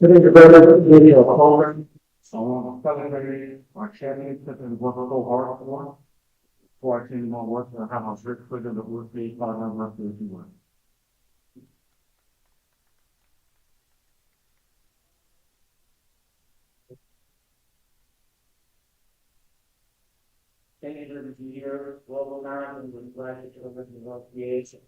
Today, the better video program. Someone celebrating our championship and work so hard for our team more work and have a great figure that would be part of our one. Teenager of the year, global marathon with Scholastic children association.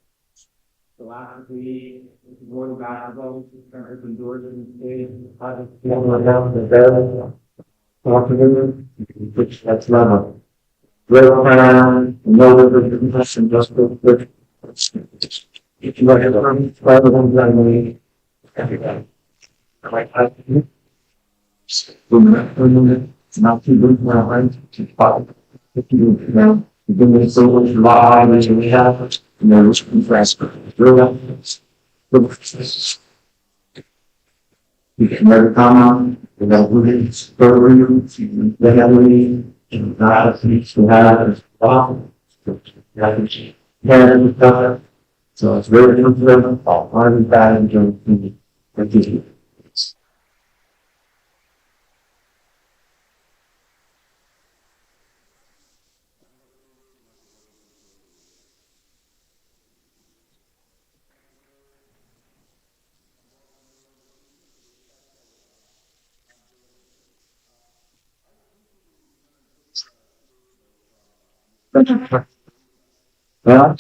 Scholastic, more than basketball, parents indoors in the state, I just feel down the bed. Afternoon, which that's not real plan, no other question, just the if you like to learn, rather than family, everybody. Like I do, not too good for our friends, to follow. If you know, you've been with so much live as we have, you know, it's fast, real. You can never comment without really spurring, the family, and not needs to have as well. And stuff. So it's very important. I'm bad and doing the well,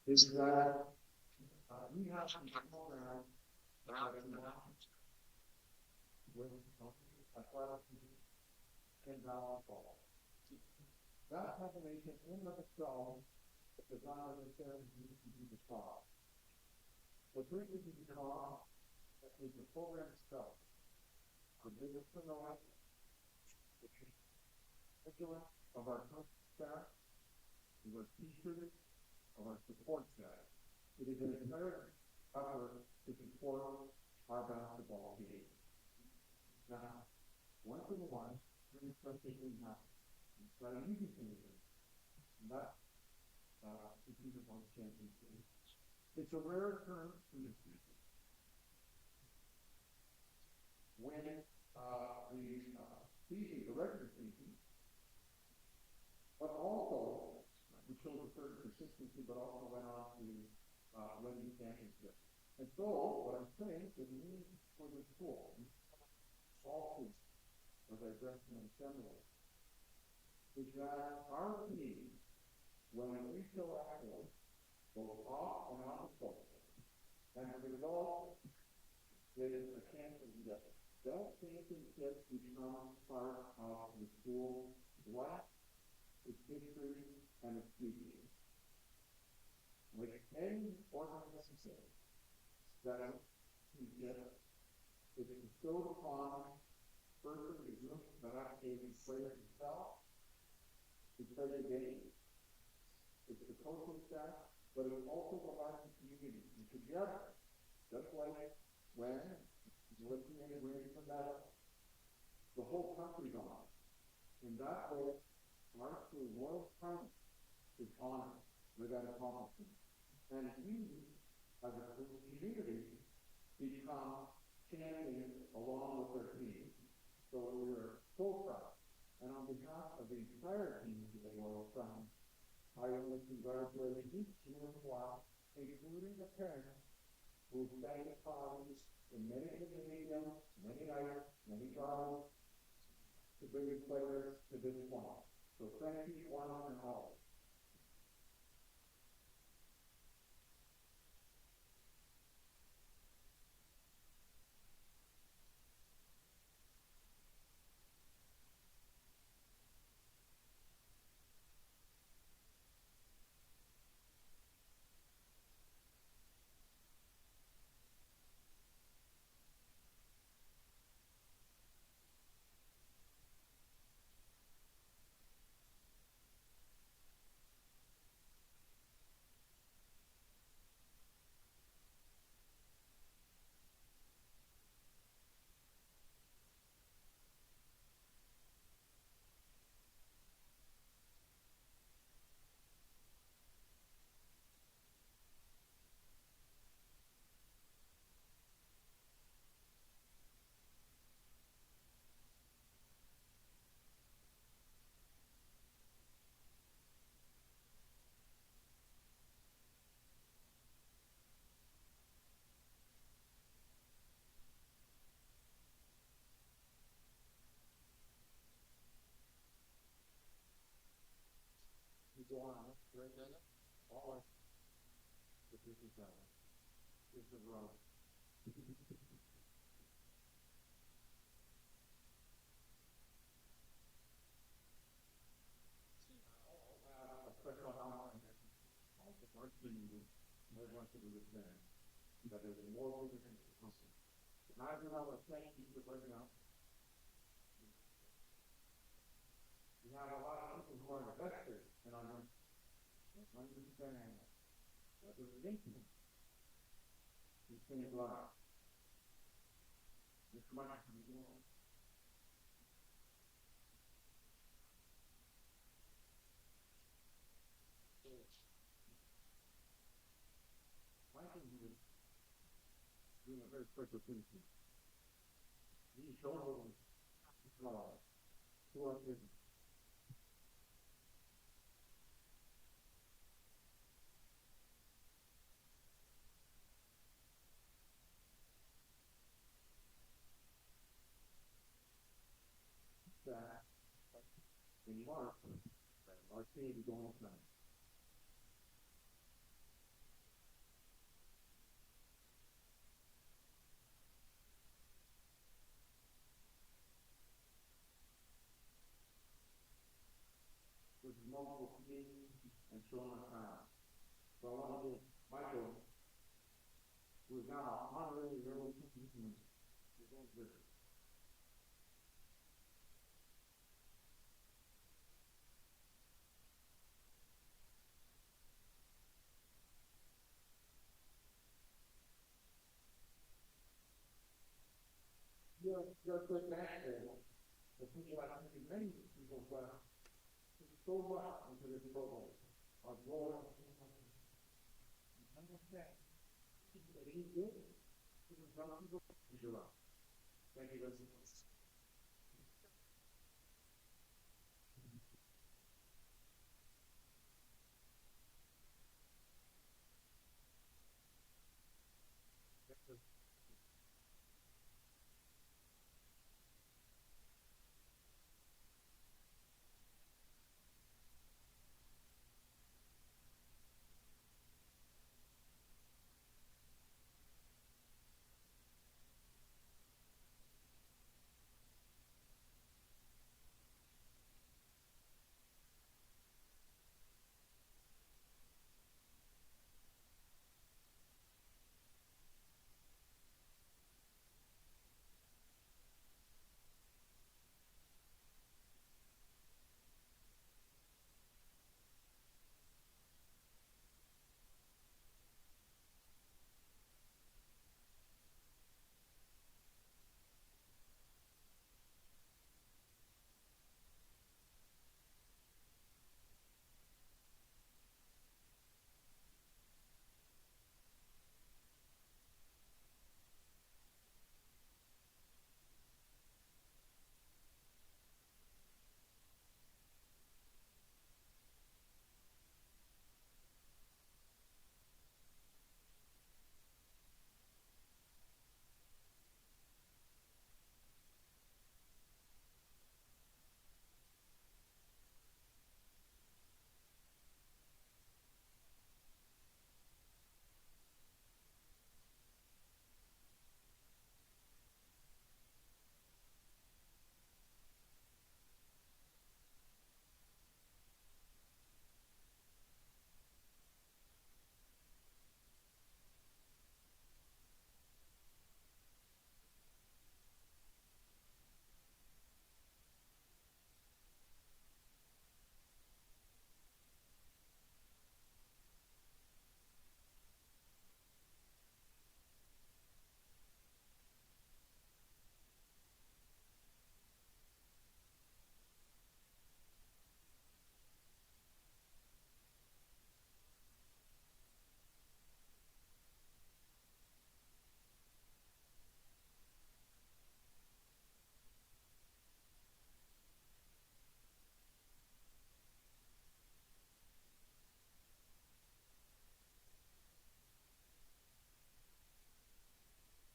is that we have some program that is now with $10. That combination in of itself does not necessarily need to be the cost. What brings it to the cost is the program itself. The biggest phenomenon, the curriculum of our staff, of our teachers, of our support staff. It is an entire effort to support our basketball team. Now, once in a while, really frustrating happens. But I usually think that the team wants championship. It's a rare occurrence in the season when the regular season, but also we showed a certain consistency, but also went on to win the championship. And so, what I'm saying is, for the school, all kids, as I addressed in assembly, is that our team, when we show excellence, both off and on the court, and the result is a championship. That championship becomes part of the school's life, its history, and its future. Like any organization that we get, it is bestowed upon person the group that actually plays itself, to play the game. It's the coaching staff, but it also provides the community. And together, just like when looking at winning the medal, the whole country's on. In that way, our royal crown is honored with that accomplishment. And we, as a community, become champions along with our team. So we are so proud. And on behalf of the entire team of the Royal Crown, I want to congratulate each and every one, including the parents, who sang the songs in many mediums, many nights, many travels, to bring the players to this point. So thank you one and all. go on, right there. All this is the road. A special element the first thing you want to do is that there's more than something. Not even all the things you could right now. We have a lot of people who are investors and understand what the religion is things like. This might be more. Michael was doing a very special thing. He showed them who are his. That in March, our team is going on. With multiple teams and so on. So I want to give Michael, who is now honorary early team, his own visit. You're a good master. The people I think many people so much into this program are growing up. Understand. It ain't good. Thank you, Leslie.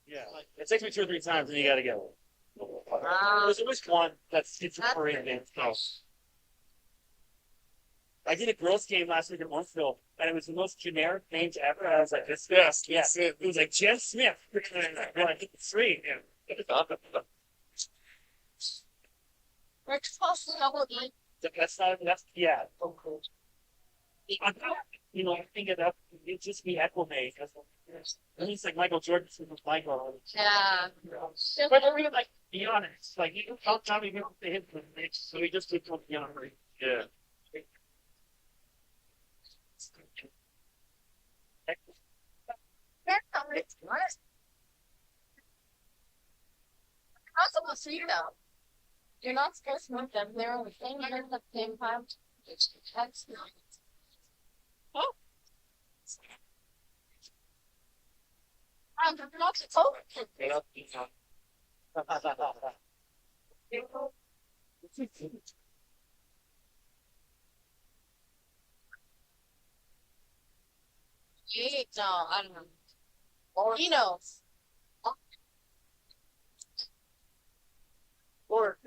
Yeah, it takes me 2 or 3 times, and you gotta go. There's always one that's it's oriented. I I did a girls' game last week in Morrisville, and it was the most generic names ever. I was like, "This best." Yeah, it was like Jen Smith. Like 3. Yeah. We're supposed to double E. That's not. That's yeah. Oh, cool. I think it'd just be Equimate. At least like Michael Jordan from Michael. Yeah. But I mean, like, be honest. Like, you don't tell me to hit the mix, so we just did something on it. Yeah. It's nice. Not supposed to eat though. You're not supposed to move them. They're on the same end at the same time. That's not. Oh. I'm not supposed to. No, I don't know. He knows. Or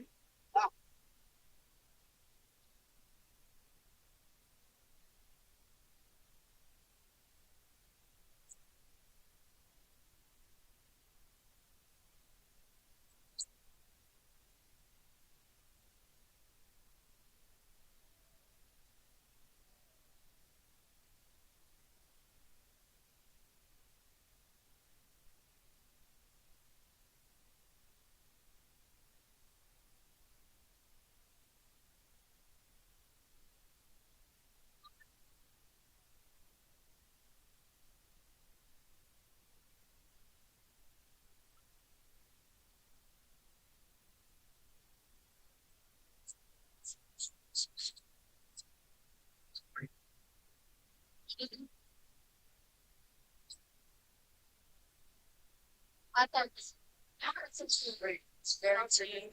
I thought it's very experiencing.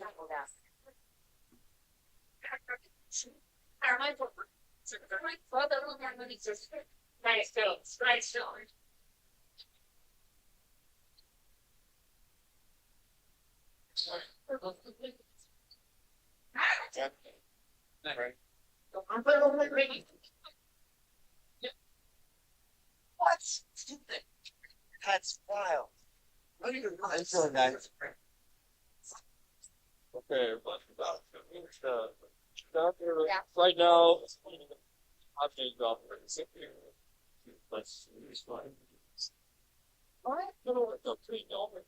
Nice still. what? That's wild. That's so nice. Okay, Yeah. right now, I'm going to go for this. Let's fine. All right, go 3 over.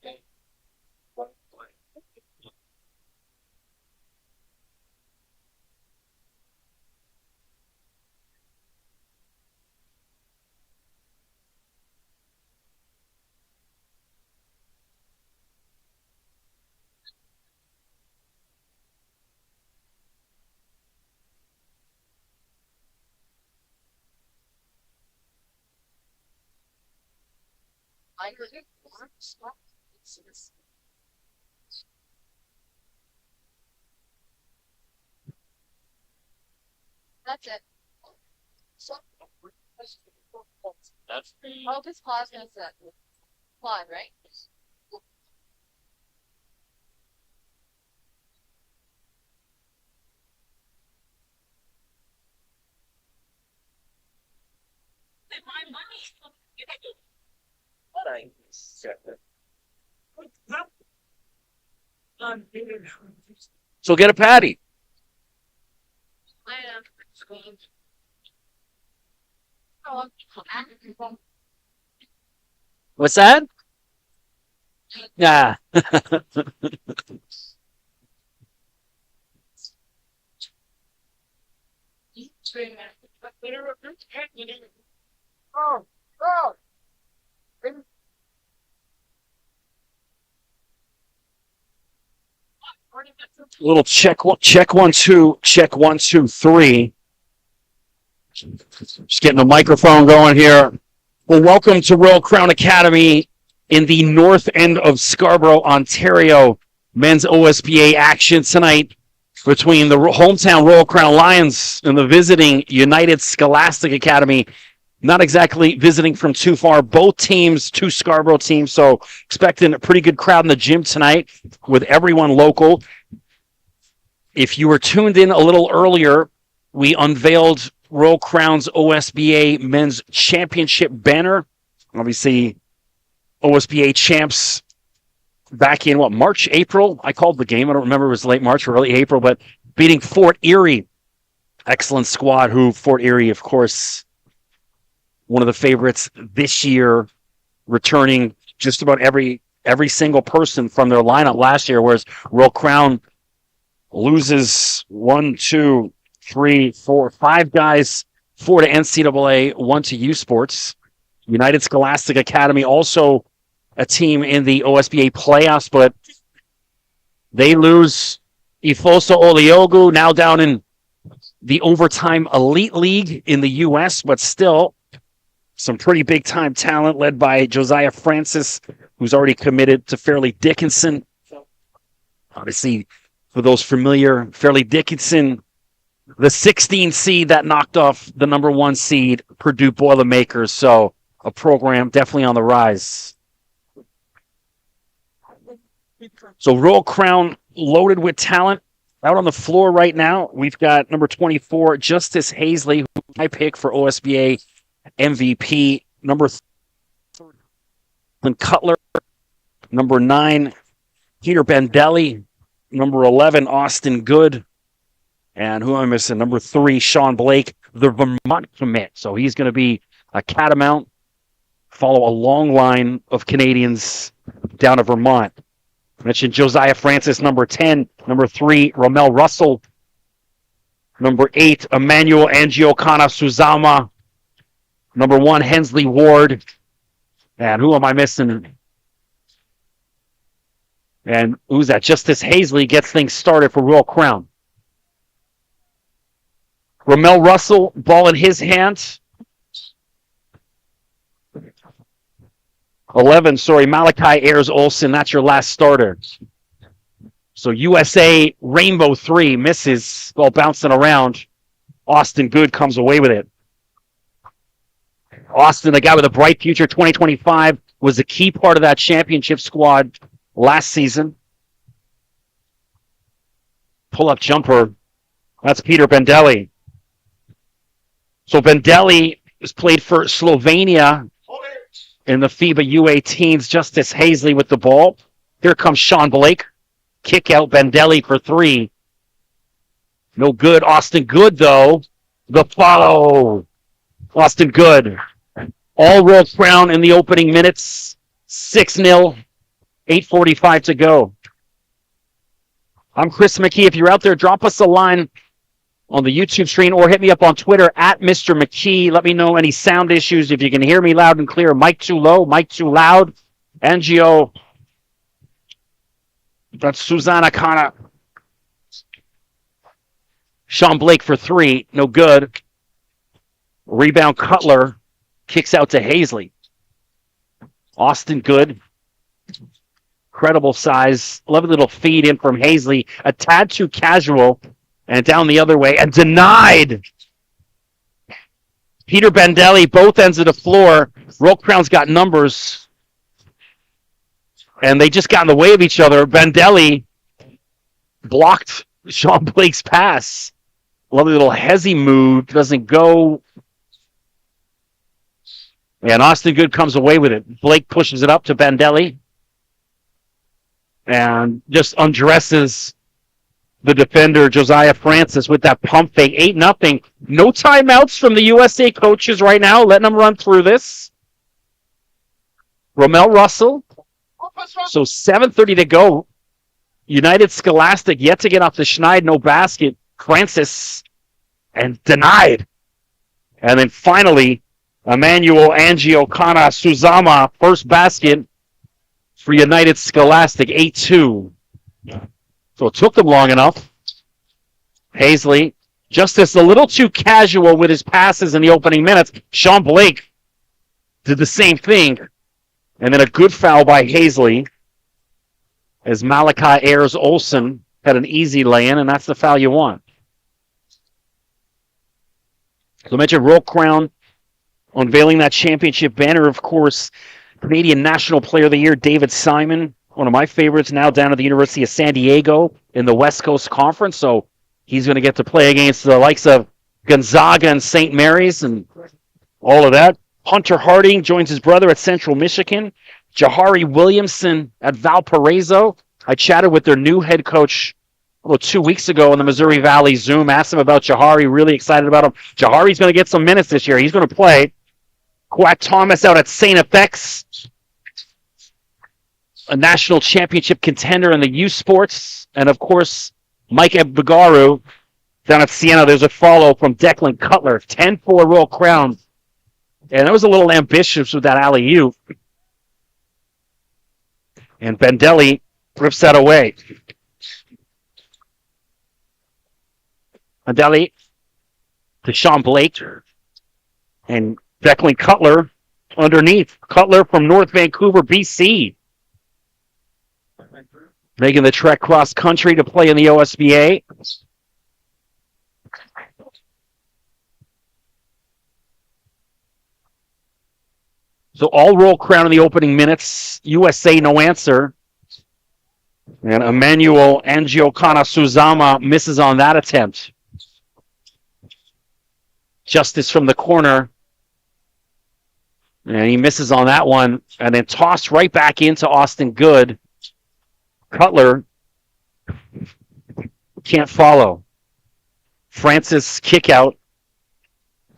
Okay. I agree. That's it. That's Oh, this clause is that quad, right? My money. what I said. So get a patty. I am. Oh, What's that? Nah. oh, oh. Little check 1 2 check 1 2 3. Just getting the microphone going here. Well, welcome to Royal Crown Academy in the north end of Scarborough, Ontario. Men's OSBA action tonight between the hometown Royal Crown Lions and the visiting United Scholastic Academy. Not exactly visiting from too far. Both teams, 2 Scarborough teams, so expecting a pretty good crowd in the gym tonight with everyone local. If you were tuned in a little earlier, we unveiled Royal Crown's OSBA Men's Championship banner. Obviously, OSBA champs back in, March, April? I called the game. I don't remember if it was late March or early April, but beating Fort Erie. Excellent squad, who Fort Erie, of course, one of the favorites this year, returning just about every single person from their lineup last year, whereas Royal Crown loses 1, 2, 3, 4, 5 guys, 4 to NCAA, 1 to U Sports. United Scholastic Academy, also a team in the OSBA playoffs, but they lose Ifoso Oliogu, now down in the Overtime Elite League in the U.S., but still some pretty big-time talent led by Josiah Francis, who's already committed to Fairleigh Dickinson. Obviously, for those familiar, Fairleigh Dickinson, the 16 seed that knocked off the number 1 seed, Purdue Boilermakers, so a program definitely on the rise. So Royal Crown loaded with talent. Out on the floor right now, we've got number 24, Justice Hazley, who I pick for OSBA MVP. Number 3, Cutler. Number 9, Peter Bendelli. Number 11, Austin Good. And who am I missing? Number 3, Sean Blake, the Vermont commit. So he's going to be a catamount, follow a long line of Canadians down to Vermont. I mentioned Josiah Francis, number 10. Number 3, Romel Russell. Number 8, Emmanuel Angiokana Suzama. Number 1, Hensley Ward. And who am I missing? And who's that? Justice Hazley gets things started for Royal Crown. Romel Russell, ball in his hand. 11, Malachi Ayers-Olsen, that's your last starter. So USA Rainbow 3 misses, ball bouncing around. Austin Good comes away with it. Austin, the guy with a bright future, 2025, was a key part of that championship squad last season. Pull-up jumper, that's Peter Bendelli. So Bendelli has played for Slovenia in the FIBA U18s. Justice Hazley with the ball. Here comes Sean Blake. Kick out Bendelli for 3. No good. Austin Good, though. The follow. Austin Good. All Royal Crown in the opening minutes. 6-0. 8:45 to go. I'm Chris McKee. If you're out there, drop us a line on the YouTube stream or hit me up on Twitter at Mr. McKee. Let me know any sound issues. If you can hear me loud and clear, mic too low, mic too loud. Angio. That's Susanna Kana. Sean Blake for 3. No good. Rebound Cutler. Kicks out to Hazley. Austin Good. Incredible size. Lovely little feed in from Hazley. A tad too casual. And down the other way. And denied. Peter Bendelli, both ends of the floor. Royal Crown's got numbers. And they just got in the way of each other. Bendelli blocked Sean Blake's pass. Lovely little hezzy move. Doesn't go. And Austin Good comes away with it. Blake pushes it up to Bendelli. And just undresses the defender, Josiah Francis, with that pump fake. 8-0. No timeouts from the USA coaches right now. Letting them run through this. Romel Russell. So 7:30 to go. United Scholastic yet to get off the schneid. No basket. Francis. And denied. And then finally, Emmanuel Angiokana Suzama. First basket for United Scholastic. 8-2. So it took them long enough. Hazley, just a little too casual with his passes in the opening minutes. Sean Blake did the same thing. And then a good foul by Hazley as Malachi Ayers-Olsen had an easy lay-in, and that's the foul you want. So I mentioned Royal Crown unveiling that championship banner. Of course, Canadian National Player of the Year, David Simon, one of my favorites now down at the University of San Diego in the West Coast Conference. So he's going to get to play against the likes of Gonzaga and St. Mary's and all of that. Hunter Harding joins his brother at Central Michigan. Jahari Williamson at Valparaiso. I chatted with their new head coach 2 weeks ago on the Missouri Valley Zoom. Asked him about Jahari. Really excited about him. Jahari's going to get some minutes this year. He's going to play. Quack Thomas out at St. FX. A national championship contender in the youth sports. And, of course, Mike Ebagaru down at Siena. There's a follow from Declan Cutler. 10-4 Royal Crown. And that was a little ambitious with that alley-oop. And Bendelli rips that away. Bendelli to Sean Blake. And Declan Cutler underneath. Cutler from North Vancouver, BC. Making the trek cross country to play in the OSBA. So all Royal Crown in the opening minutes. USA no answer. And Emmanuel Angiokana Suzama misses on that attempt. Justice from the corner. And he misses on that one. And then tossed right back into Austin Good. Cutler can't follow. Francis kick out.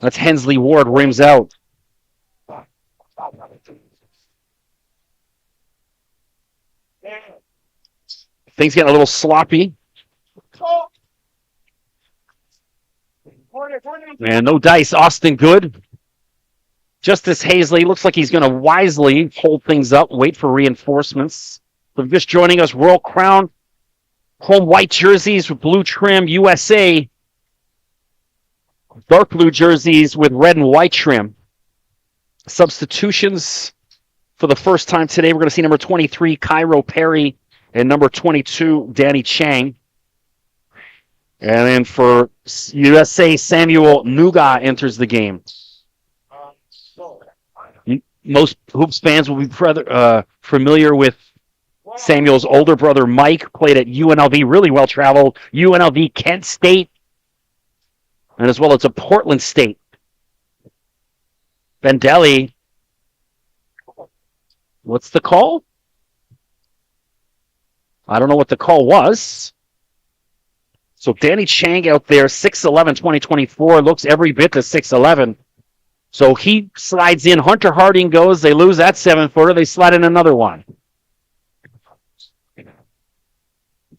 That's Hensley Ward rims out. Things getting a little sloppy. And no dice. Austin Good. Justice Hazley looks like he's going to wisely hold things up, wait for reinforcements. So just joining us, Royal Crown, home white jerseys with blue trim, USA, dark blue jerseys with red and white trim. Substitutions for the first time today. We're going to see number 23, Cairo Perry, and number 22, Danny Chang. And then for USA, Samuel Nuga enters the game. Most Hoops fans will be familiar with Samuel's older brother, Mike, played at UNLV, really well-traveled. UNLV, Kent State, and as well as a Portland State. Bendelli. What's the call? I don't know what the call was. So Danny Chang out there, 6'11", 2024, looks every bit to 6'11". So he slides in. Hunter Harding goes. They lose that 7-footer. They slide in another one.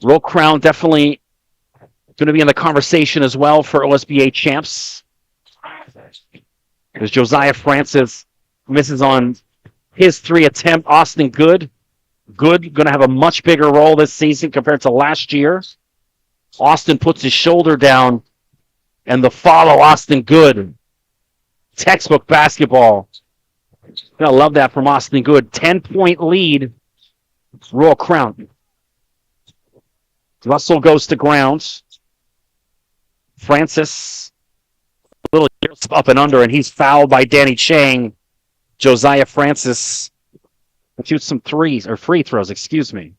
Royal Crown definitely going to be in the conversation as well for OSBA champs. Because Josiah Francis misses on his 3 attempt. Austin Good. Good going to have a much bigger role this season compared to last year. Austin puts his shoulder down. And the follow, Austin Good. Textbook basketball. Gonna love that from Austin Good. 10-point lead. Royal Crown. Russell goes to grounds. Francis, a little up and under, and he's fouled by Danny Chang. Josiah Francis shoots some free throws, excuse me.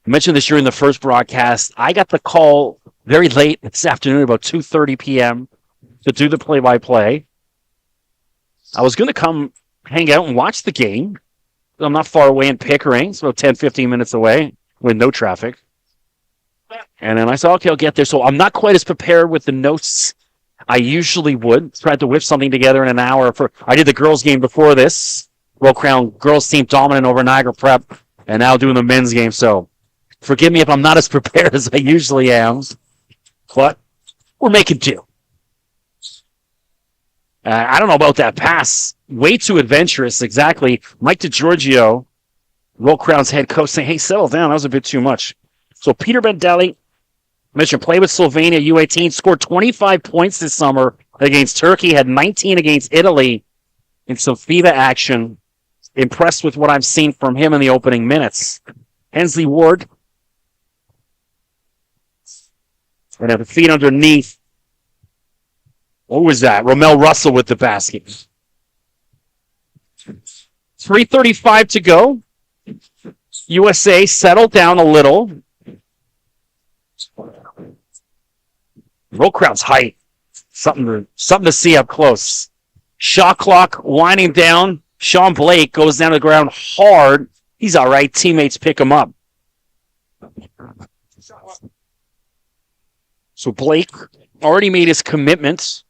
I mentioned this during the first broadcast. I got the call very late this afternoon, about 2:30 p.m., to do the play-by-play. I was going to come hang out and watch the game. I'm not far away in Pickering. It's about 10, 15 minutes away with no traffic. And then I said, okay, I'll get there. So I'm not quite as prepared with the notes I usually would. Tried to whip something together in an hour. I did the girls' game before this. Royal Crown girls team dominant over Niagara Prep. And now doing the men's game. So forgive me if I'm not as prepared as I usually am. But we're making do. I don't know about that pass. Way too adventurous, exactly. Mike DiGiorgio, Royal Crown's head coach, saying, hey, settle down. That was a bit too much. So Peter Bendelli, mentioned, played with Slovenia, U18, scored 25 points this summer against Turkey, had 19 against Italy in some FIBA action. Impressed with what I've seen from him in the opening minutes. Hensley Ward. And at the feet underneath. What was that? Romel Russell with the basket. 3:35 to go. USA settled down a little. Roll crowd's height. Something to see up close. Shot clock winding down. Sean Blake goes down to the ground hard. He's all right. Teammates pick him up. So Blake already made his commitments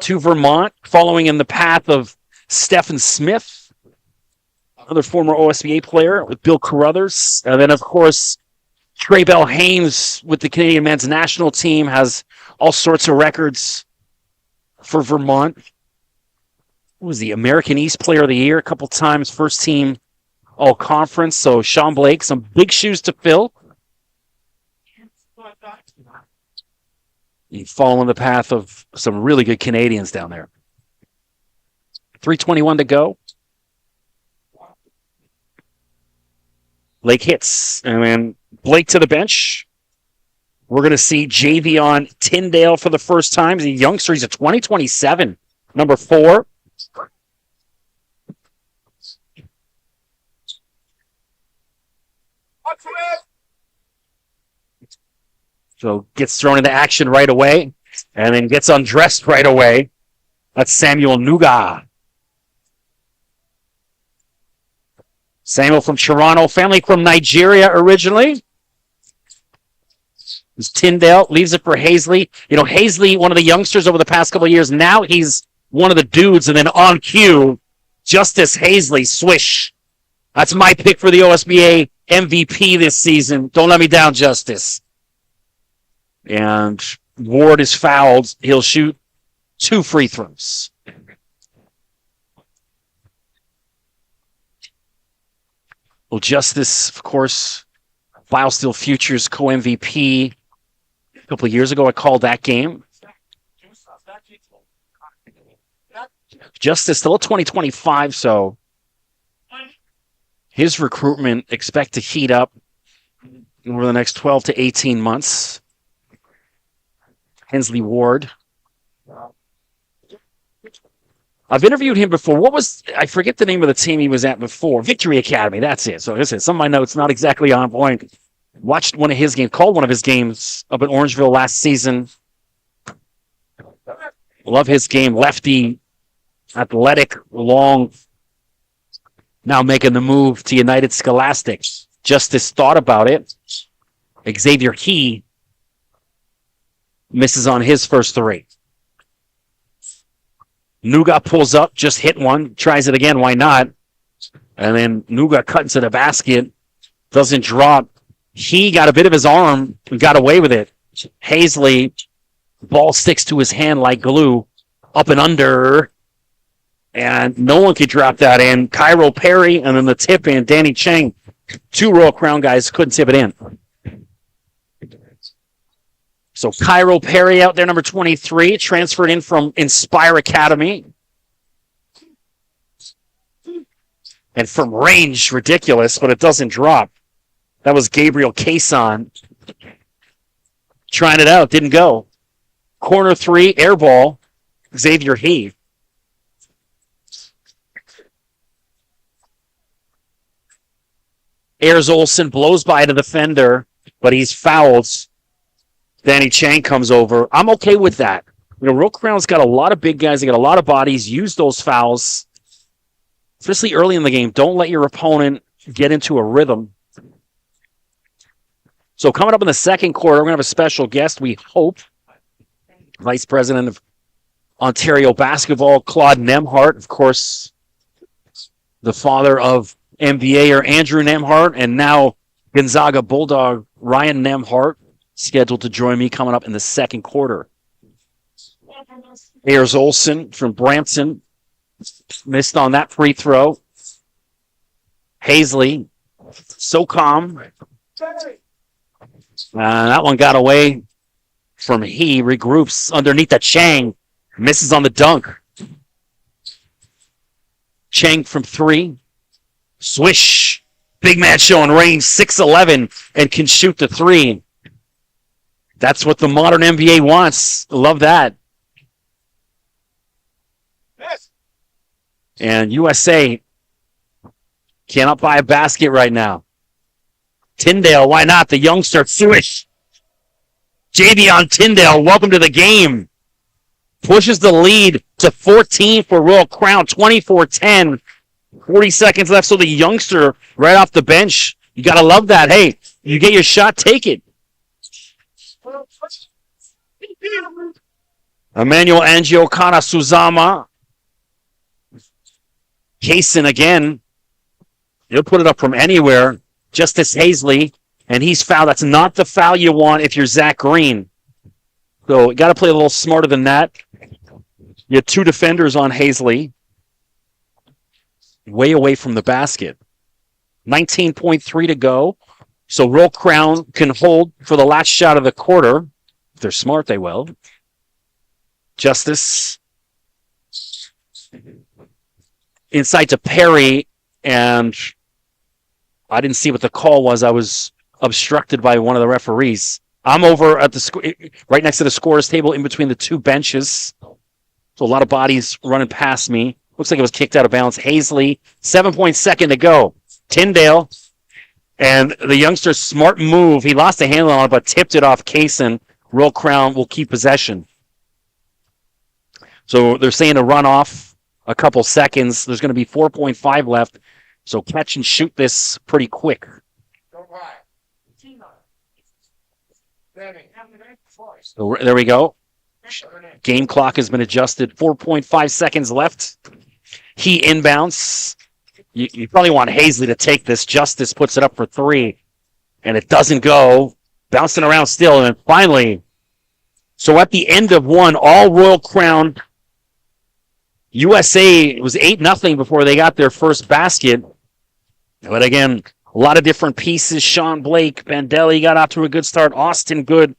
to Vermont, following in the path of Stephen Smith, another former OSBA player with Bill Carruthers. And then, of course, Trey Bell Haynes with the Canadian men's national team has all sorts of records for Vermont. Who was the American East Player of the Year a couple times, first team all-conference. So Sean Blake, some big shoes to fill. You fall in the path of some really good Canadians down there. 3:21 to go. Blake hits, and then Blake to the bench. We're going to see Javion Tyndale for the first time. He's a youngster. He's a 2027, number 4. So gets thrown into action right away, and then gets undressed right away. That's Samuel Nuga. Samuel from Toronto, family from Nigeria originally. This Tyndale leaves it for Hazley. You know, Hazley, one of the youngsters over the past couple of years, now he's one of the dudes, and then on cue, Justice Hazley, swish. That's my pick for the OSBA MVP this season. Don't let me down, Justice. And Ward is fouled. He'll shoot 2 free throws. Well, Justice, of course, BioSteel Futures co-MVP. A couple of years ago, I called that game. Justice still at 2025, so his recruitment expect to heat up over the next 12 to 18 months. Hensley Ward. I've interviewed him before. I forget the name of the team he was at before. Victory Academy, that's it. So listen, some of my notes not exactly on point. Watched one of his games, called one of his games up in Orangeville last season. Love his game. Lefty, athletic, long. Now making the move to United Scholastic. Justice thought about it. Xavier Key misses on his first 3. Nuga pulls up, just hit one, tries it again, why not? And then Nuga cut into the basket, doesn't drop. He got a bit of his arm and got away with it. Hazley, ball sticks to his hand like glue, up and under, and no one could drop that in. Cairo Perry, and then the tip in, Danny Chang. 2 Royal Crown guys couldn't tip it in. So Cairo Perry out there, number 23, transferred in from Inspire Academy. And from range, ridiculous, but it doesn't drop. That was Gabriel Cason. Trying it out, didn't go. Corner 3, air ball, Xavier Heath. Ayers Olsen blows by the defender, but he's fouled. Danny Chang comes over. I'm okay with that. You know, Royal Crown's got a lot of big guys. They got a lot of bodies. Use those fouls, especially early in the game. Don't let your opponent get into a rhythm. So coming up in the second quarter, we're going to have a special guest, we hope. Vice President of Ontario Basketball, Claude Nemhart. Of course, the father of NBAer Andrew Nemhart, and now Gonzaga Bulldog Ryan Nemhart, scheduled to join me coming up in the second quarter. Ayers Olsen from Brampton missed on that free throw. Hazley, so calm. That one got away from he. Regroups underneath the Chang. Misses on the dunk. Chang from 3. Swish. Big man showing range, 6'11", and can shoot the 3. That's what the modern NBA wants. Love that. Yes. And USA cannot buy a basket right now. Tyndale, why not? The youngster, Swish. Javion Tyndale, welcome to the game. Pushes the lead to 14 for Royal Crown, 24-10. 40 seconds left, so the youngster right off the bench. You got to love that. Hey, you get your shot, take it. Emmanuel Angiokana Suzama. Kaysen again. He'll put it up from anywhere. Justice Hazley, and he's fouled. That's not the foul you want if you're Zach Green. So you got to play a little smarter than that. You have 2 defenders on Hazley. Way away from the basket. 19.3 to go. So Royal Crown can hold for the last shot of the quarter. If they're smart, they will. Justice. Inside to Perry, and I didn't see what the call was. I was obstructed by one of the referees. I'm over at the right next to the scorer's table in between the 2 benches. So a lot of bodies running past me. Looks like it was kicked out of bounds. Hazley, 7.2 to go. Tyndale, and the youngster's smart move. He lost a handle on it, but tipped it off Kaysen. Royal Crown will keep possession. So they're saying to run off a couple seconds. There's going to be 4.5 left. So catch and shoot this pretty quick. So there we go. Game clock has been adjusted. 4.5 seconds left. He inbounds. You probably want Hazley to take this. Justice puts it up for 3. And it doesn't go. Bouncing around still. And finally, so at the end of 1, all Royal Crown. USA was 8-0 before they got their first basket. But again, a lot of different pieces. Sean Blake, Bandelli got out to a good start. Austin Good,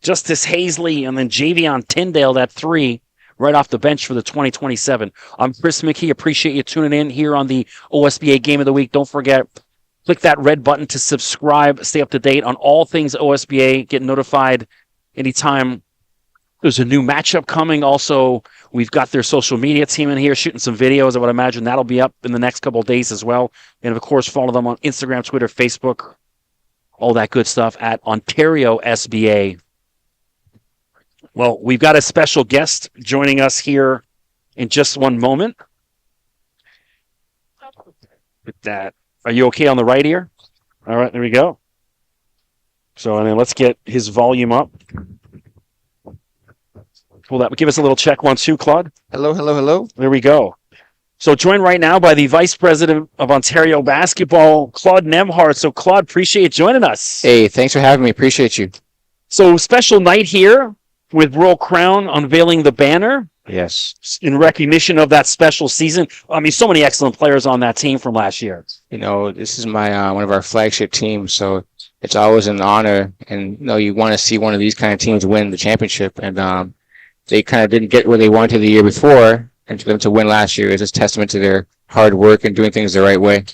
Justice Hazley, and then Javion Tyndale, that 3 right off the bench for the 2027. I'm Chris McKee. Appreciate you tuning in here on the OSBA Game of the Week. Don't forget, click that red button to subscribe. Stay up to date on all things OSBA. Get notified anytime there's a new matchup coming. Also, we've got their social media team in here shooting some videos. I would imagine that'll be up in the next couple of days as well. And, of course, follow them on Instagram, Twitter, Facebook, all that good stuff at Ontario SBA. Well, we've got a special guest joining us here in just one moment. With that, are you okay on the right ear? All right, there we go. So, and then let's get his volume up. Will that give us a little check 1, 2, Claude? Hello, hello, hello. There we go. So joined right now by the Vice President of Ontario Basketball, Claude Nemhart. So Claude, appreciate you joining us. Hey, thanks for having me. Appreciate you. So special night here with Royal Crown unveiling the banner. Yes. In recognition of that special season. I mean, so many excellent players on that team from last year. You know, this is my one of our flagship teams, so it's always an honor. And, you know, you want to see one of these kind of teams win the championship. And they kind of didn't get where they wanted the year before, and for them to win last year is just testament to their hard work and doing things the right way.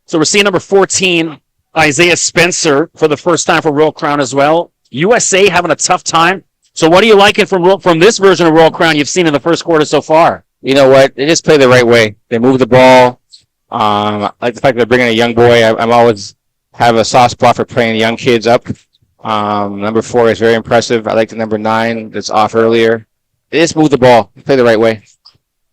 So we're seeing number 14, Isaiah Spencer, for the first time for Royal Crown as well. USA having a tough time. So what are you liking from this version of Royal Crown you've seen in the first quarter so far? You know what? They just play the right way. They move the ball. I like the fact that they're bringing a young boy. I'm always have a soft spot for playing young kids up. Number 4 is very impressive. I like the number 9 that's off earlier. They just move the ball. Play the right way.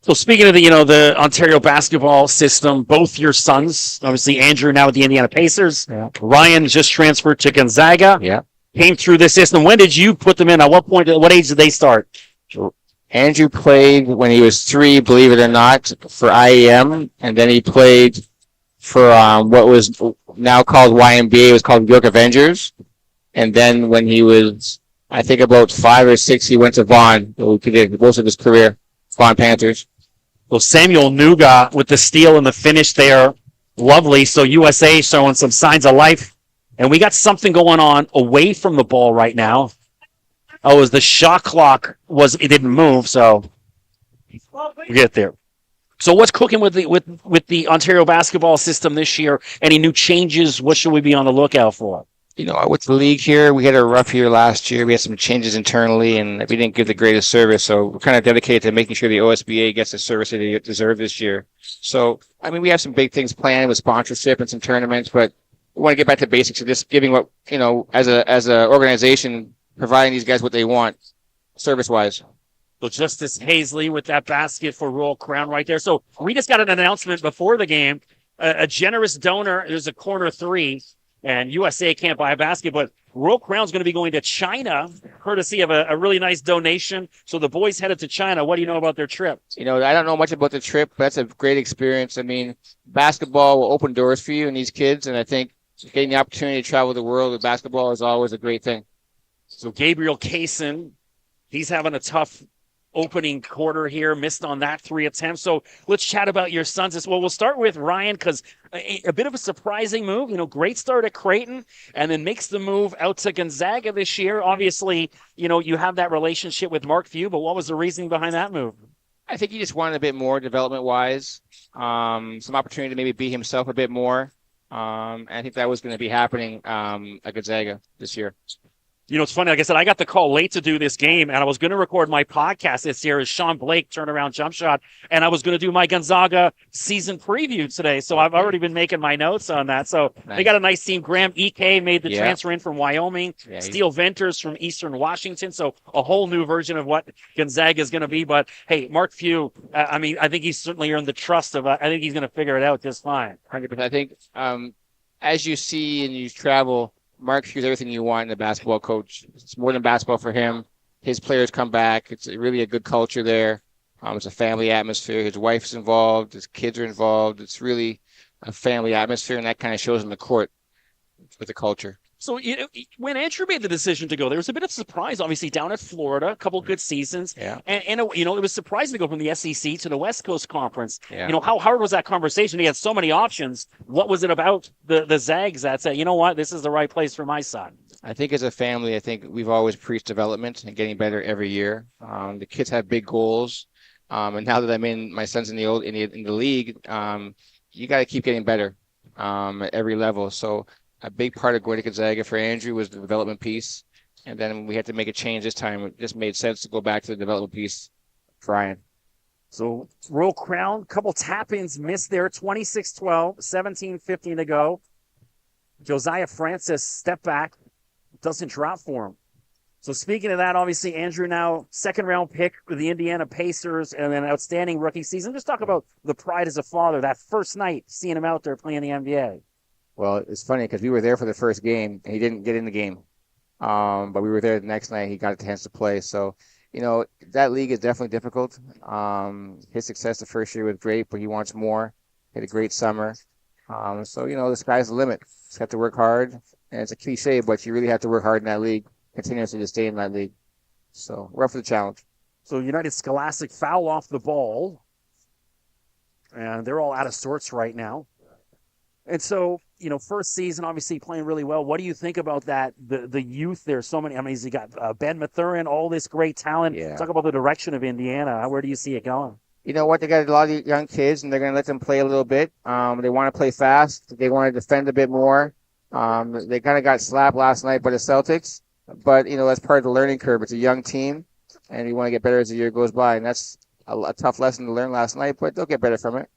So speaking of the Ontario basketball system, both your sons, obviously Andrew now with the Indiana Pacers. Yeah. Ryan just transferred to Gonzaga. Yeah. Came through this system. When did you put them in? At what age did they start? Andrew played when he was 3, believe it or not, for IEM, and then he played for what was now called YMBA. It was called New York Avengers. And then when he was, I think, about 5 or 6, he went to Vaughan. He did most of his career, Vaughan Panthers. Well, Samuel Nuga with the steal and the finish there. Lovely. So USA showing some signs of life. And we got something going on away from the ball right now. Oh, as the shot clock it didn't move, so we get there. So what's cooking with the Ontario basketball system this year? Any new changes? What should we be on the lookout for? You know, with the league here, we had a rough year last year. We had some changes internally, and we didn't give the greatest service. So we're kind of dedicated to making sure the OSBA gets the service that they deserve this year. So, I mean, we have some big things planned with sponsorship and some tournaments, but we want to get back to basics of just giving what, as a organization, providing these guys what they want, service-wise. So Justice Hazley with that basket for Royal Crown right there. So we just got an announcement before the game. A generous donor, there's a corner three, and USA can't buy a basket, but Royal Crown's going to be going to China, courtesy of a really nice donation. So the boys headed to China. What do you know about their trip? I don't know much about the trip, but that's a great experience. I mean, basketball will open doors for you and these kids, and I think getting the opportunity to travel the world with basketball is always a great thing. So Gabriel Kaysen, he's having a tough opening quarter here, missed on that 3 attempts. So let's chat about your sons as well. We'll start with Ryan because a bit of a surprising move. Great start at Creighton and then makes the move out to Gonzaga this year. Obviously, you have that relationship with Mark Few, but what was the reasoning behind that move? I think he just wanted a bit more development-wise, some opportunity to maybe be himself a bit more. And I think that was going to be happening at Gonzaga this year. It's funny. Like I said, I got the call late to do this game, and I was going to record my podcast this year as Sean Blake turnaround jump shot, and I was going to do my Gonzaga season preview today. So I've already been making my notes on that. So They got a nice team. Graham Ike made the transfer in from Wyoming. Yeah, Steele Venters from Eastern Washington. So a whole new version of what Gonzaga is going to be. But hey, Mark Few, I think he's certainly earned the trust of. I think he's going to figure it out just fine. 100%. I think as you see and you travel, Mark Few's everything you want in a basketball coach. It's more than basketball for him. His players come back. It's really a good culture there. It's a family atmosphere. His wife's involved. His kids are involved. It's really a family atmosphere, and that kind of shows in the court with the culture. So when Andrew made the decision to go, there was a bit of surprise, obviously, down at Florida, a couple of good seasons. Yeah. And it was surprising to go from the SEC to the West Coast Conference. Yeah. How hard was that conversation? He had so many options. What was it about the Zags that said, you know what, this is the right place for my son? I think as a family, I think we've always preached development and getting better every year. The kids have big goals. And now that my son's in the league, you got to keep getting better at every level. So a big part of going to Gonzaga for Andrew was the development piece. And then we had to make a change this time. It just made sense to go back to the development piece for Ryan. So Royal Crown, couple tap-ins missed there, 26-12, 17-15 to go. Josiah Francis, step back, doesn't drop for him. So speaking of that, obviously, Andrew now second-round pick with the Indiana Pacers and an outstanding rookie season. Just talk about the pride as a father, that first night, seeing him out there playing the NBA. Well, it's funny because we were there for the first game, and he didn't get in the game. But we were there the next night. He got a chance to play. So, that league is definitely difficult. His success the first year was great, but he wants more. He had a great summer. So, the sky's the limit. Just have to work hard. And it's a cliche, but you really have to work hard in that league, continuously to stay in that league. So, we're up for the challenge. So, United Scholastic foul off the ball. And they're all out of sorts right now. And so, first season, obviously playing really well. What do you think about that? The youth there, so many. You got Ben Mathurin, all this great talent. Yeah. Talk about the direction of Indiana. Where do you see it going? You know what? They got a lot of young kids, and they're going to let them play a little bit. They want to play fast. They want to defend a bit more. They kind of got slapped last night by the Celtics. But, that's part of the learning curve. It's a young team, and you want to get better as the year goes by. And that's a tough lesson to learn last night, but they'll get better from it.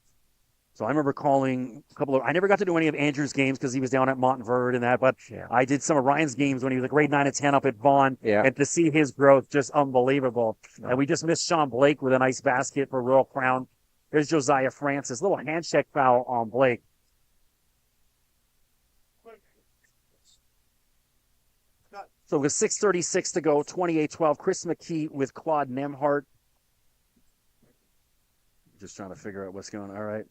So I remember calling I never got to do any of Andrew's games because he was down at Montverde and that, but I did some of Ryan's games when he was a grade 9 and 10 up at Vaughan. Yeah. And to see his growth, just unbelievable. No. And we just missed Sean Blake with a nice basket for Royal Crown. There's Josiah Francis, little handshake foul on Blake. So with 6:36 to go, 28-12, Chris McKee with Claude Nemhart. Just trying to figure out what's going on. All right.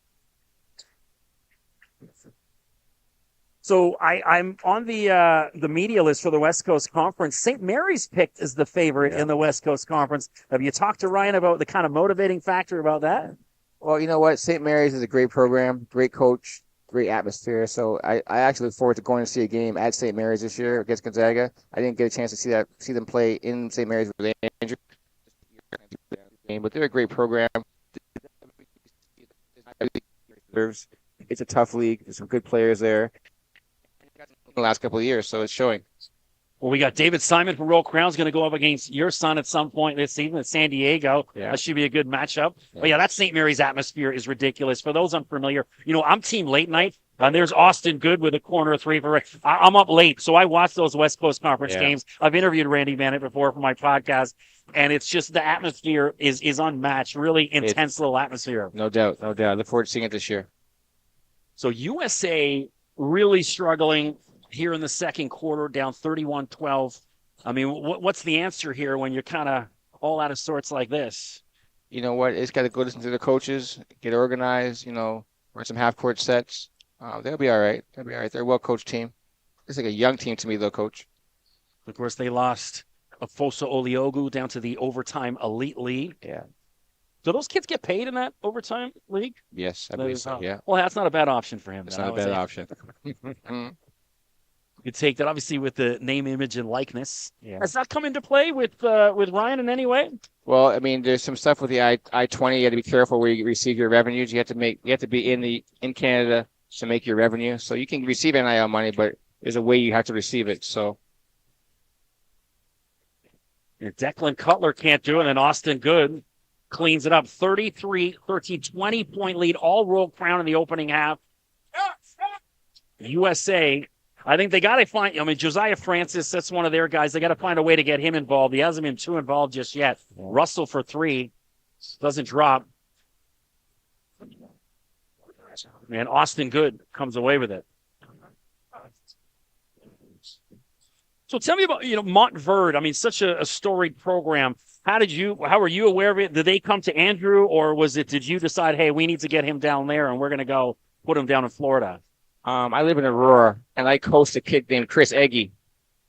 So I'm on the media list for the West Coast Conference. St. Mary's picked as the favorite in the West Coast Conference. Have you talked to Ryan about the kind of motivating factor about that? Well, you know what? St. Mary's is a great program, great coach, great atmosphere. So I actually look forward to going to see a game at St. Mary's this year against Gonzaga. I didn't get a chance to see them play in St. Mary's with Andrew. But they're a great program. It's a tough league. There's some good players there in the last couple of years, so it's showing. Well, we got David Simon from Royal Crown's going to go up against your son at some point this season at San Diego. Yeah. That should be a good matchup. Yeah. But that St. Mary's atmosphere is ridiculous. For those unfamiliar, I'm team late night. And there's Austin Good with a corner three for Rick. I'm up late, so I watched those West Coast Conference games. I've interviewed Randy Bennett before for my podcast, and it's just the atmosphere is unmatched. Really intense little atmosphere. No doubt, no doubt. Look forward to seeing it this year. So USA really struggling here in the second quarter, down 31-12. I mean, what's the answer here when you're kind of all out of sorts like this? You know what? It's got to go listen to the coaches, get organized, run some half-court sets. They'll be all right. They'll be all right. They're a well-coached team. It's like a young team to me, though, Coach. Of course, they lost Afosa Oliogu down to the overtime elite league. Yeah. Do those kids get paid in that overtime league? Yes, I believe so, yeah. Well, that's not a bad option for him. It's not a bad option. You take that, obviously, with the name, image, and likeness. Yeah. Has that come into play with Ryan in any way? Well, I mean, there's some stuff with the I-20. You have to be careful where you receive your revenues. You have to be in Canada to make your revenue. So you can receive NIL money, but there's a way you have to receive it. So Declan Cutler can't do it, and Austin Good cleans it up. 33-13, 20-point lead, all World Crown in the opening half. USA, I think they got to find, Josiah Francis, that's one of their guys. They got to find a way to get him involved. He hasn't been too involved just yet. Russell for three, doesn't drop. And Austin Good comes away with it. So tell me about, Montverde. I mean, such a storied program. How were you aware of it? Did they come to Andrew, or did you decide, hey, we need to get him down there and we're going to go put him down in Florida? I live in Aurora, and I coached a kid named Chris Eggy.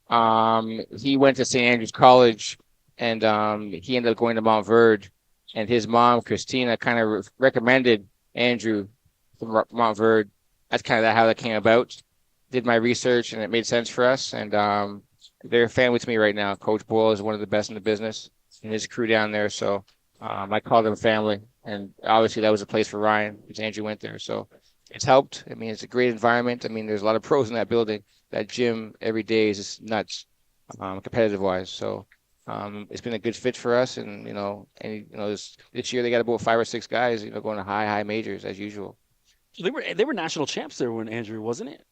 He went to St. Andrews College, and he ended up going to Montverde. And his mom, Christina, kind of recommended Andrew from Montverde. That's kind of how that came about. Did my research, and it made sense for us. And they're a family to me right now. Coach Boyle is one of the best in the business, and his crew down there. So I call them family. And obviously that was a place for Ryan, because Andrew went there. So it's helped. I mean, it's a great environment. I mean, there's a lot of pros in that building. That gym every day is just nuts, competitive-wise. So it's been a good fit for us. And, this year they got about 5 or 6 guys, going to high majors as usual. So they were national champs there when Andrew, wasn't it?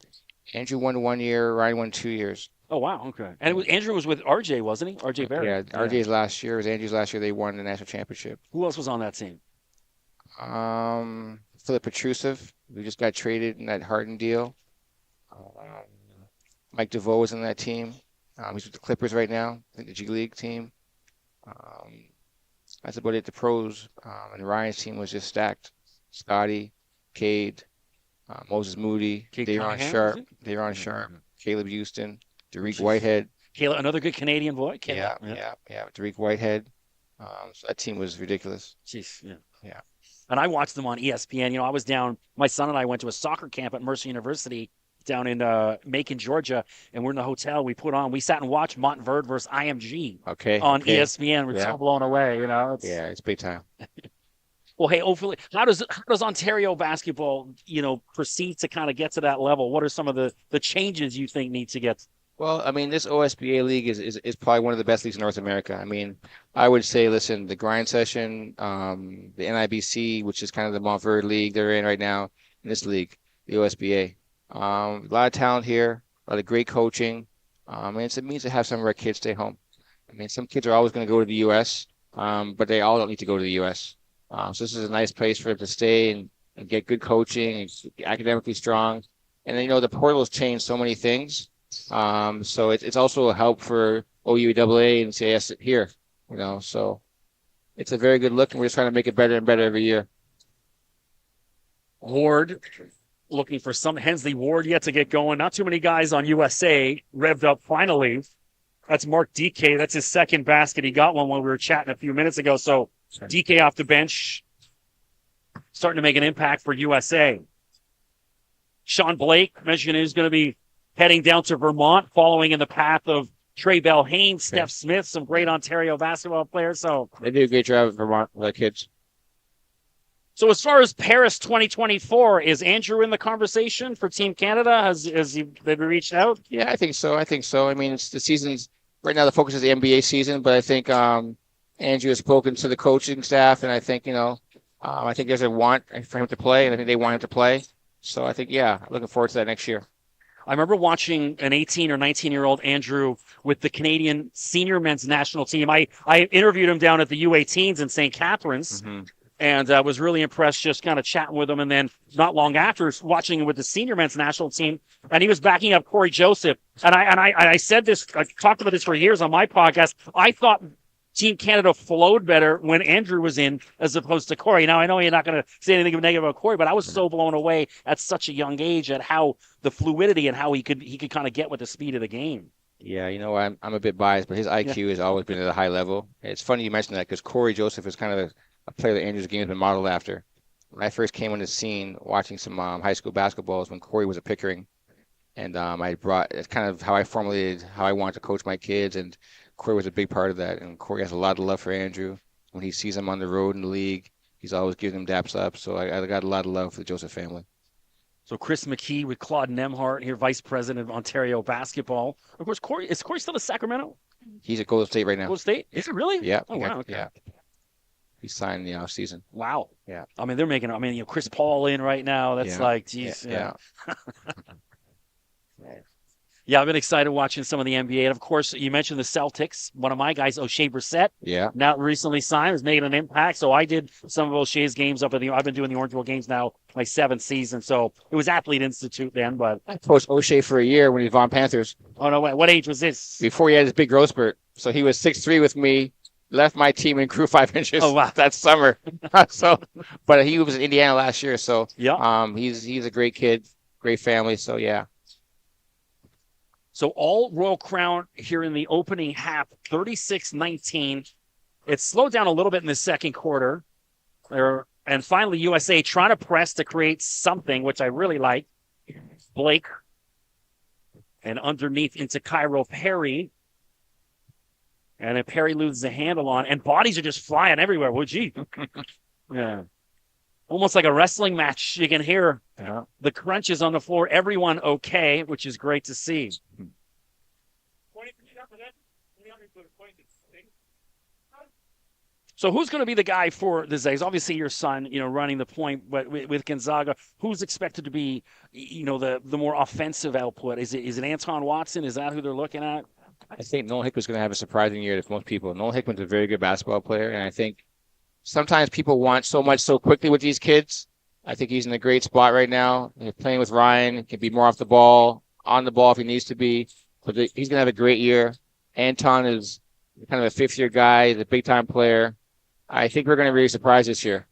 Andrew won 1 year. Ryan won 2 years. Oh, wow. Okay. And Andrew was with RJ, wasn't he? RJ Barrett. Yeah, RJ's last year. It was Andrew's last year. They won the national championship. Who else was on that team? Philip Petrusev, who just got traded in that Harden deal. Mike DeVoe was in that team. He's with the Clippers right now, I think the G League team. That's about it. The pros. And Ryan's team was just stacked. Scotty, Cade, Moses Moody, Daron Sharp, Caleb Houston, Derek Whitehead. Another good Canadian boy. Yeah. Derek Whitehead. So that team was ridiculous. Jeez, yeah. Yeah. And I watched them on ESPN. I was down, my son and I went to a soccer camp at Mercer University down in Macon, Georgia, and we're in the hotel. We sat and watched Montverde versus IMG on ESPN. We're so blown away, It's big time. Well, hey, hopefully, how does Ontario basketball, proceed to kind of get to that level? What are some of the changes you think need to get? Well, I mean, this OSBA league is probably one of the best leagues in North America. I mean, I would say, listen, the grind session, the NIBC, which is kind of the Montverde league they're in right now, in this league, the OSBA. A lot of talent here, a lot of great coaching. And it means to have some of our kids stay home. I mean, some kids are always going to go to the U.S., but they all don't need to go to the U.S. So this is a nice place for them to stay and get good coaching and academically strong. And then, the portal's changed so many things. So it's also a help for OUAA and CIS here, so it's a very good look, and we're just trying to make it better and better every year. Ward looking for Hensley Ward yet to get going. Not too many guys on USA revved up finally. That's Mark DK. That's his second basket. He got one when we were chatting a few minutes ago. So DK off the bench, starting to make an impact for USA. Sean Blake mentioned he's going to be heading down to Vermont, following in the path of Trey Bell Haynes, Steph Smith, some great Ontario basketball players. So they do a great job at Vermont with the kids. So as far as Paris 2024, is Andrew in the conversation for Team Canada? Has he reached out? Yeah, I think so. I mean, it's the season's right now. The focus is the NBA season, but I think Andrew has spoken to the coaching staff, and I think I think there's a want for him to play, and I think they want him to play. So I think, yeah, looking forward to that next year. I remember watching an 18 or 19-year-old Andrew with the Canadian senior men's national team. I interviewed him down at the U18s in St. Catharines, Mm-hmm. and was really impressed just kind of chatting with him. And then not long after, watching him with the senior men's national team, and he was backing up Corey Joseph. And I said this, I talked about this for years on my podcast. I thought Team Canada flowed better when Andrew was in as opposed to Corey. Now, I know you're not going to say anything negative about Corey, but I was so blown away at such a young age at how the fluidity and how he could kind of get with the speed of the game. Yeah, I'm a bit biased, but his IQ has always been at a high level. It's funny you mentioned that because Corey Joseph is kind of a player that Andrew's game has been modeled after. When I first came on the scene watching some high school basketball is when Corey was at Pickering. And it's kind of how I formulated how I want to coach my kids, and Corey was a big part of that. And Corey has a lot of love for Andrew. When he sees him on the road in the league, he's always giving him daps up. So I got a lot of love for the Joseph family. So Chris McKee with Claude Nemhart here, Vice President of Ontario Basketball. Of course, is Corey still at Sacramento? He's at Golden State right now. Golden State? Is it really? Yeah. Oh, wow. Okay. Yeah. He signed in the off season. Wow. Yeah. I mean, they're making, Chris Paul in right now. That's like, geez. Yeah. Yeah, I've been excited watching some of the NBA. And, of course, you mentioned the Celtics. One of my guys, O'Shea Brissett, now recently signed, is making an impact. So I did some of O'Shea's games I've been doing the Orangeville games now my 7th season. So it was Athlete Institute then. But I coached O'Shea for a year when he was on Panthers. Oh, no, what age was this? Before he had his big growth spurt. So he was 6'3" with me, left my team and grew 5 inches. Oh, wow. That summer. But he was in Indiana last year. So he's a great kid, great family. So, yeah. So all Royal Crown here in the opening half, 36-19. It slowed down a little bit in the second quarter. And finally, USA trying to press to create something, which I really like. Blake. And underneath into Cairo Perry. And then Perry loses the handle on. And bodies are just flying everywhere. Well, gee. Yeah. Almost like a wrestling match. You can hear the crunches on the floor. Everyone okay, which is great to see. So who's going to be the guy for the Zags? Obviously your son, running the point, but with Gonzaga, who's expected to be, the more offensive output? Is it Anton Watson? Is that who they're looking at? I think Noel Hickman's going to have a surprising year to most people. Noel Hickman's a very good basketball player, and I think sometimes people want so much so quickly with these kids. I think he's in a great spot right now. He's playing with Ryan. He can be more off the ball, on the ball if he needs to be. But he's going to have a great year. Anton is kind of a fifth-year guy. He's a big-time player. I think we're going to be really surprised this year.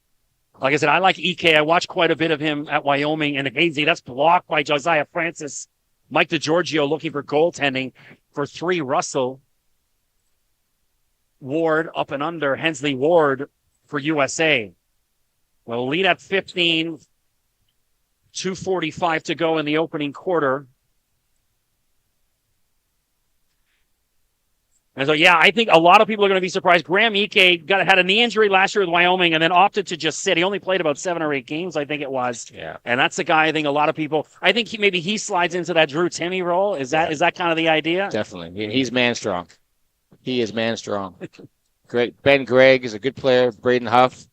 Like I said, I like EK. I watched quite a bit of him at Wyoming. And Hazy, that's blocked by Josiah Francis. Mike DiGiorgio looking for goaltending for 3. Russell. Ward up and under. Hensley Ward for USA. Well, lead at 15. 2:45 to go in the opening quarter. And so, I think a lot of people are going to be surprised. Graham Ike had a knee injury last year with Wyoming and then opted to just sit. He only played about 7 or 8 games, I think it was. Yeah. And that's the guy I think a lot of people, I think maybe he slides into that Drew Timme role. Is that kind of the idea? Definitely. He's man strong. He is man strong. Great. Ben Gregg is a good player. Braden Huff.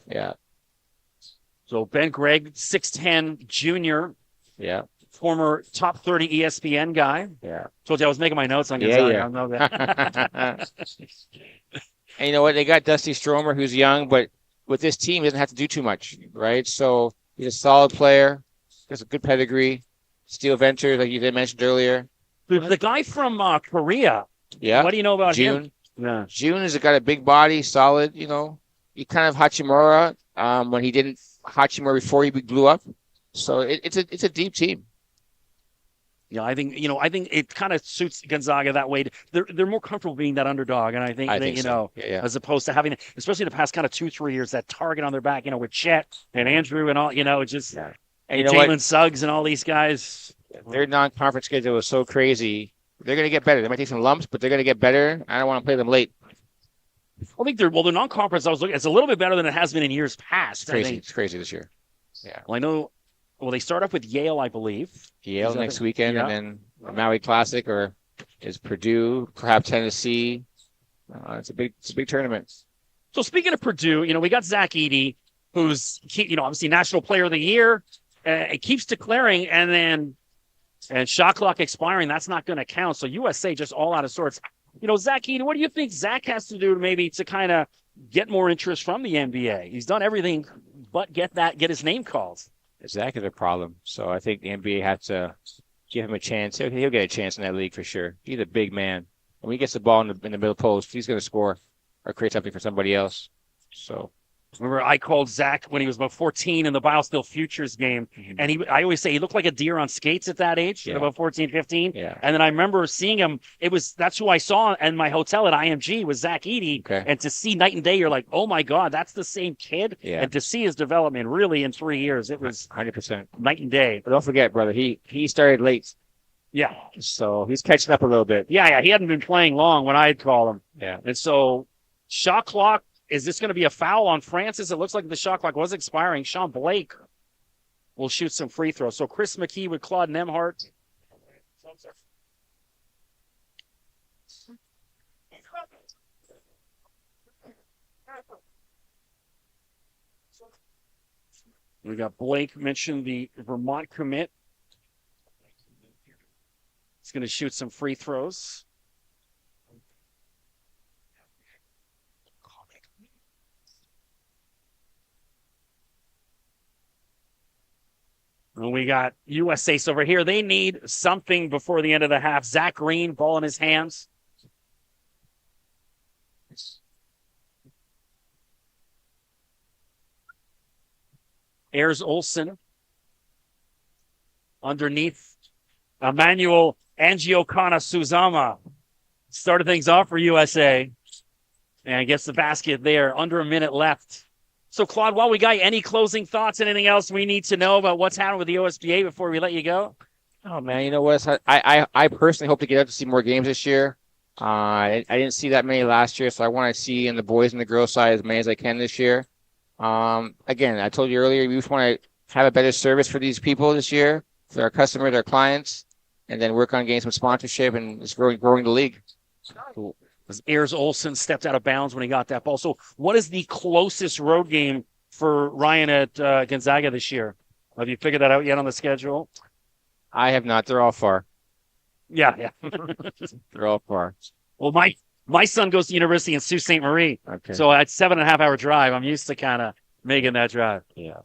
Yeah. So Ben Gregg, 6'10", junior. Yeah. Former top 30 ESPN guy. Yeah. Told you I was making my notes on Gonzaga. Yeah. I know that. And you know what? They got Dusty Stromer, who's young, but with this team, he doesn't have to do too much, right? So he's a solid player. He has a good pedigree. Steel Ventures, like you did mentioned earlier. The guy from Korea. Yeah. What do you know about June? him? Yeah. June has got a big body, solid, He kind of Hachimura when he didn't Hachimura before he blew up. So it's a deep team. Yeah, I think it kind of suits Gonzaga that way. They're more comfortable being that underdog, and I think so. As opposed to having, especially the past kind of 2-3 years, that target on their back, with Chet and Andrew and all, just and Jalen Suggs and all these guys. Their non-conference schedule is so crazy. They're going to get better. They might take some lumps, but they're going to get better. I don't want to play them late. I think they're non-conference. I was looking, it's a little bit better than it has been in years past. It's crazy. It's crazy this year. Yeah. Well, I know. Well, they start off with Yale, I believe. Yale next weekend, and then Maui Classic, or is Purdue, perhaps Tennessee. It's a big tournament. So speaking of Purdue, we got Zach Edey, who's obviously National Player of the Year. it keeps declaring, and shot clock expiring. That's not going to count. So USA just all out of sorts. Zach Edey, what do you think Zach has to do maybe to kind of get more interest from the NBA? He's done everything but get his name called. Zach is a problem. So I think the NBA has to give him a chance. He'll get a chance in that league for sure. He's a big man. When he gets the ball in the middle post, he's going to score or create something for somebody else. So. Remember, I called Zach when he was about 14 in the BioSteel Futures game, and I always say he looked like a deer on skates at that age, at about 14, 15. Yeah. And then I remember seeing him. That's who I saw in my hotel at IMG was Zach Edey. Okay. And to see night and day, you're like, oh my God, that's the same kid. Yeah. And to see his development really in 3 years, it was 100%. night and day. But don't forget, brother, he started late. Yeah. So he's catching up a little bit. Yeah. He hadn't been playing long when I'd call him. Yeah. And so shot clock. Is this going to be a foul on Francis? It looks like the shot clock was expiring. Sean Blake will shoot some free throws. So Chris McKee with Claude Nemhart. We got Blake mentioned the Vermont commit. He's going to shoot some free throws. And we got USA over here. They need something before the end of the half. Zach Green, ball in his hands. Ayers Olsen underneath Emmanuel Angiokana Suzama. Started things off for USA. And gets the basket there. Under a minute left. So, Claude, while we got you, any closing thoughts, anything else we need to know about what's happening with the OSBA before we let you go? Oh, man, you know what? I personally hope to get out to see more games this year. I didn't see that many last year, so I want to see in the boys and the girls side as many as I can this year. Again, I told you earlier, we just want to have a better service for these people this year, for our customers, our clients, and then work on getting some sponsorship and just growing the league. Cool. Ayers Olsen stepped out of bounds when he got that ball. So what is the closest road game for Ryan at Gonzaga this year? Have you figured that out yet on the schedule? I have not. They're all far. Yeah. They're all far. Well, my son goes to university in Sault Ste. Marie. Okay. So at 7.5 hour drive, I'm used to kind of making that drive. Yeah.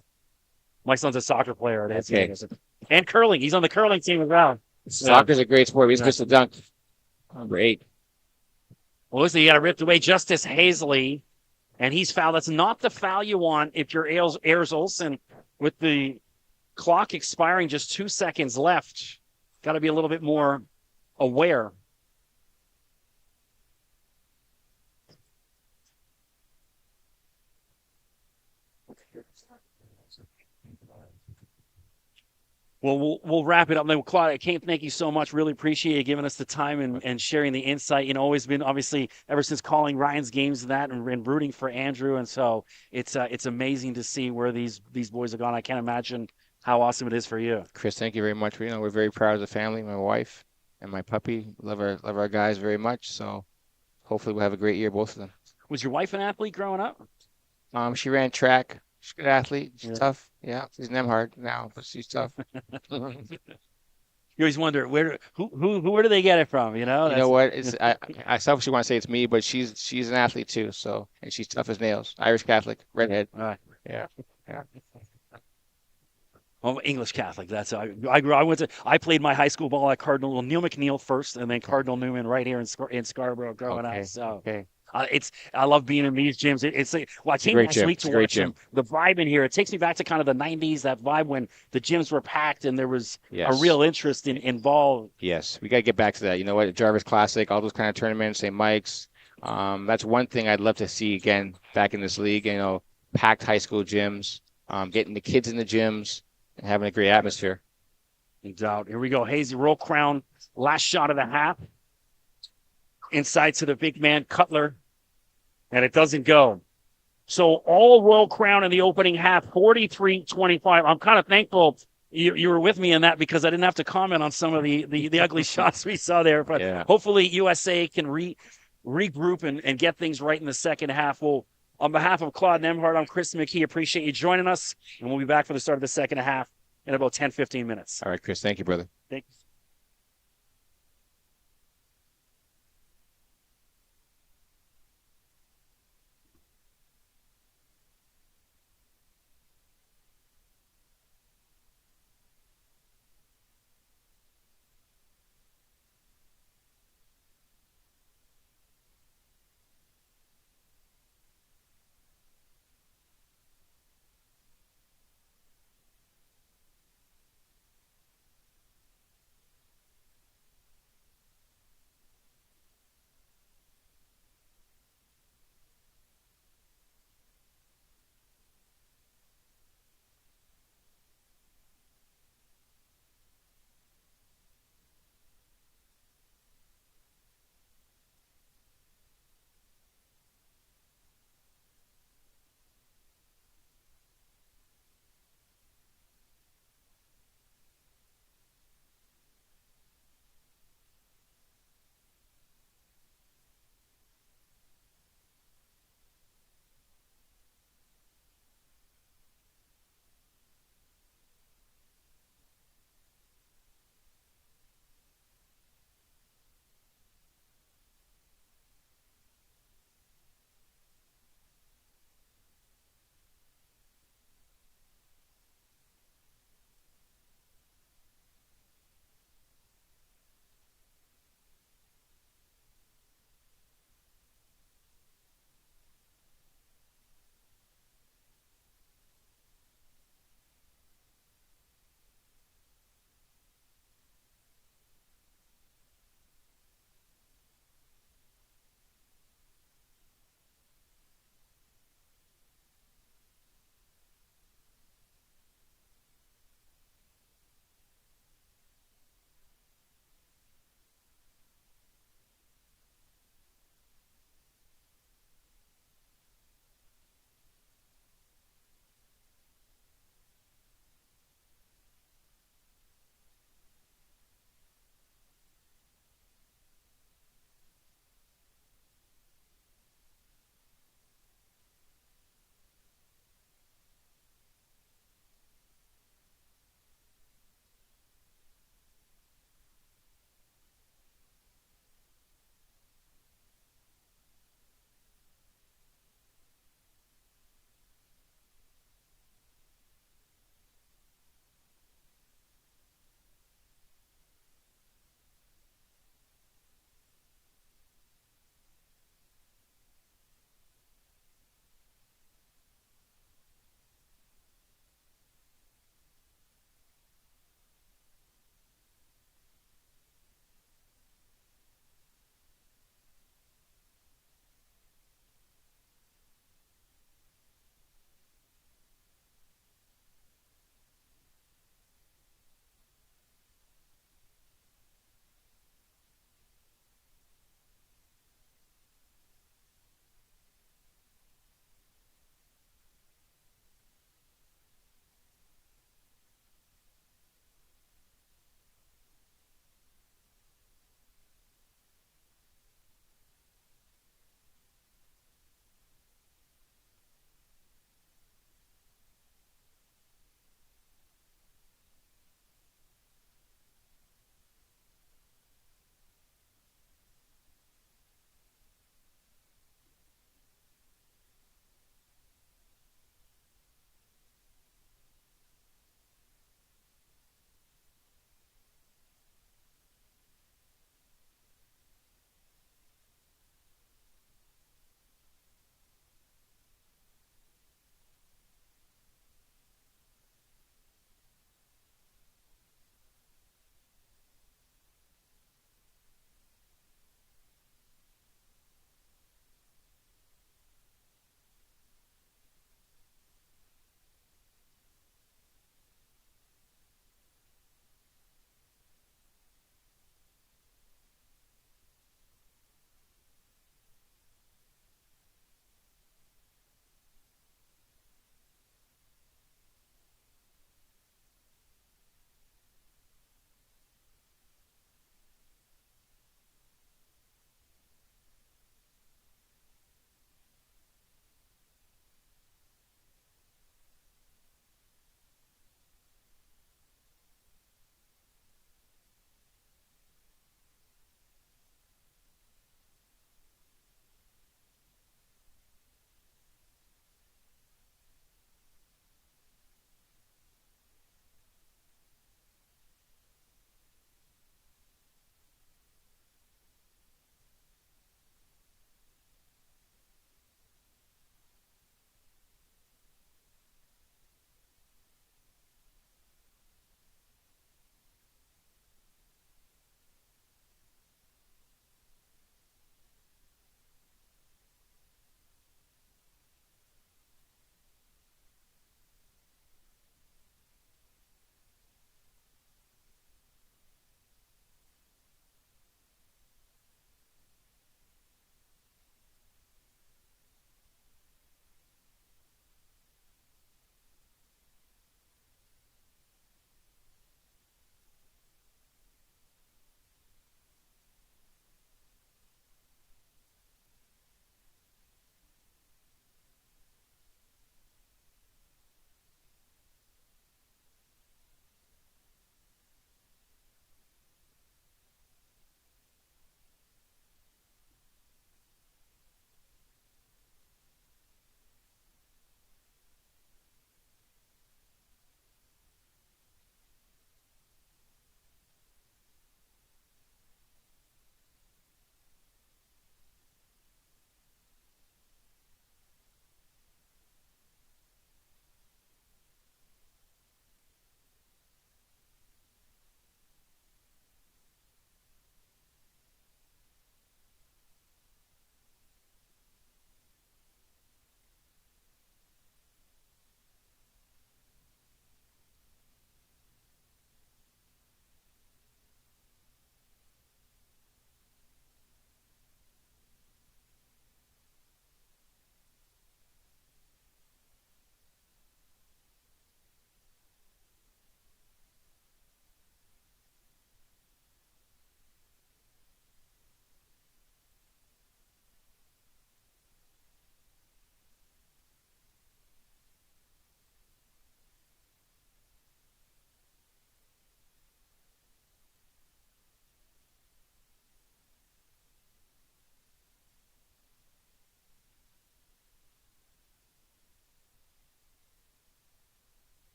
My son's a soccer player at Okay. And curling. He's on the curling team as well. Soccer's a great sport. He's supposed to dunk. Number 8. Well, listen, you got to ripped away Justice Hazley, and he's fouled. That's not the foul you want if you're Ayers Olsen with the clock expiring, just 2 seconds left. Got to be a little bit more aware. Well, we'll wrap it up. Then, Claude, I can't thank you so much. Really appreciate you giving us the time and sharing the insight. Always been, obviously, ever since calling Ryan's games and rooting for Andrew. And so it's amazing to see where these boys have gone. I can't imagine how awesome it is for you. Chris, thank you very much. We're very proud of the family, my wife and my puppy. Love our guys very much. So hopefully we'll have a great year, both of them. Was your wife an athlete growing up? She ran track. She's a good athlete. She's Yeah. tough. Yeah, she's Nemhard now, but she's tough. You always wonder where do they get it from? You know what? I selfishly want to say it's me, but she's an athlete too. So, and she's tough as nails. Irish Catholic, redhead. Right. Yeah. I'm English Catholic. That's how I grew. I played my high school ball at Cardinal. Well, Neil McNeil first, and then Cardinal Newman right here in Scarborough growing up. So. Okay. I love being in these gyms. I came last week to watch them. The vibe in here, it takes me back to kind of the 90s, that vibe when the gyms were packed and there was a real interest involved. Yes, we got to get back to that. You know what? Jarvis Classic, all those kind of tournaments, St. Mike's. That's one thing I'd love to see again back in this league. Packed high school gyms, getting the kids in the gyms and having a great atmosphere. No doubt. Here we go. Hazy roll crown. Last shot of the half. Inside to the big man, Cutler. And it doesn't go. So all roll crown in the opening half, 43-25. I'm kind of thankful you were with me in that because I didn't have to comment on some of the ugly shots we saw there. But hopefully USA can regroup and get things right in the second half. Well, on behalf of Claude Nemhart, I'm Chris McKee. Appreciate you joining us. And we'll be back for the start of the second half in about 10, 15 minutes. All right, Chris. Thank you, brother. Thanks.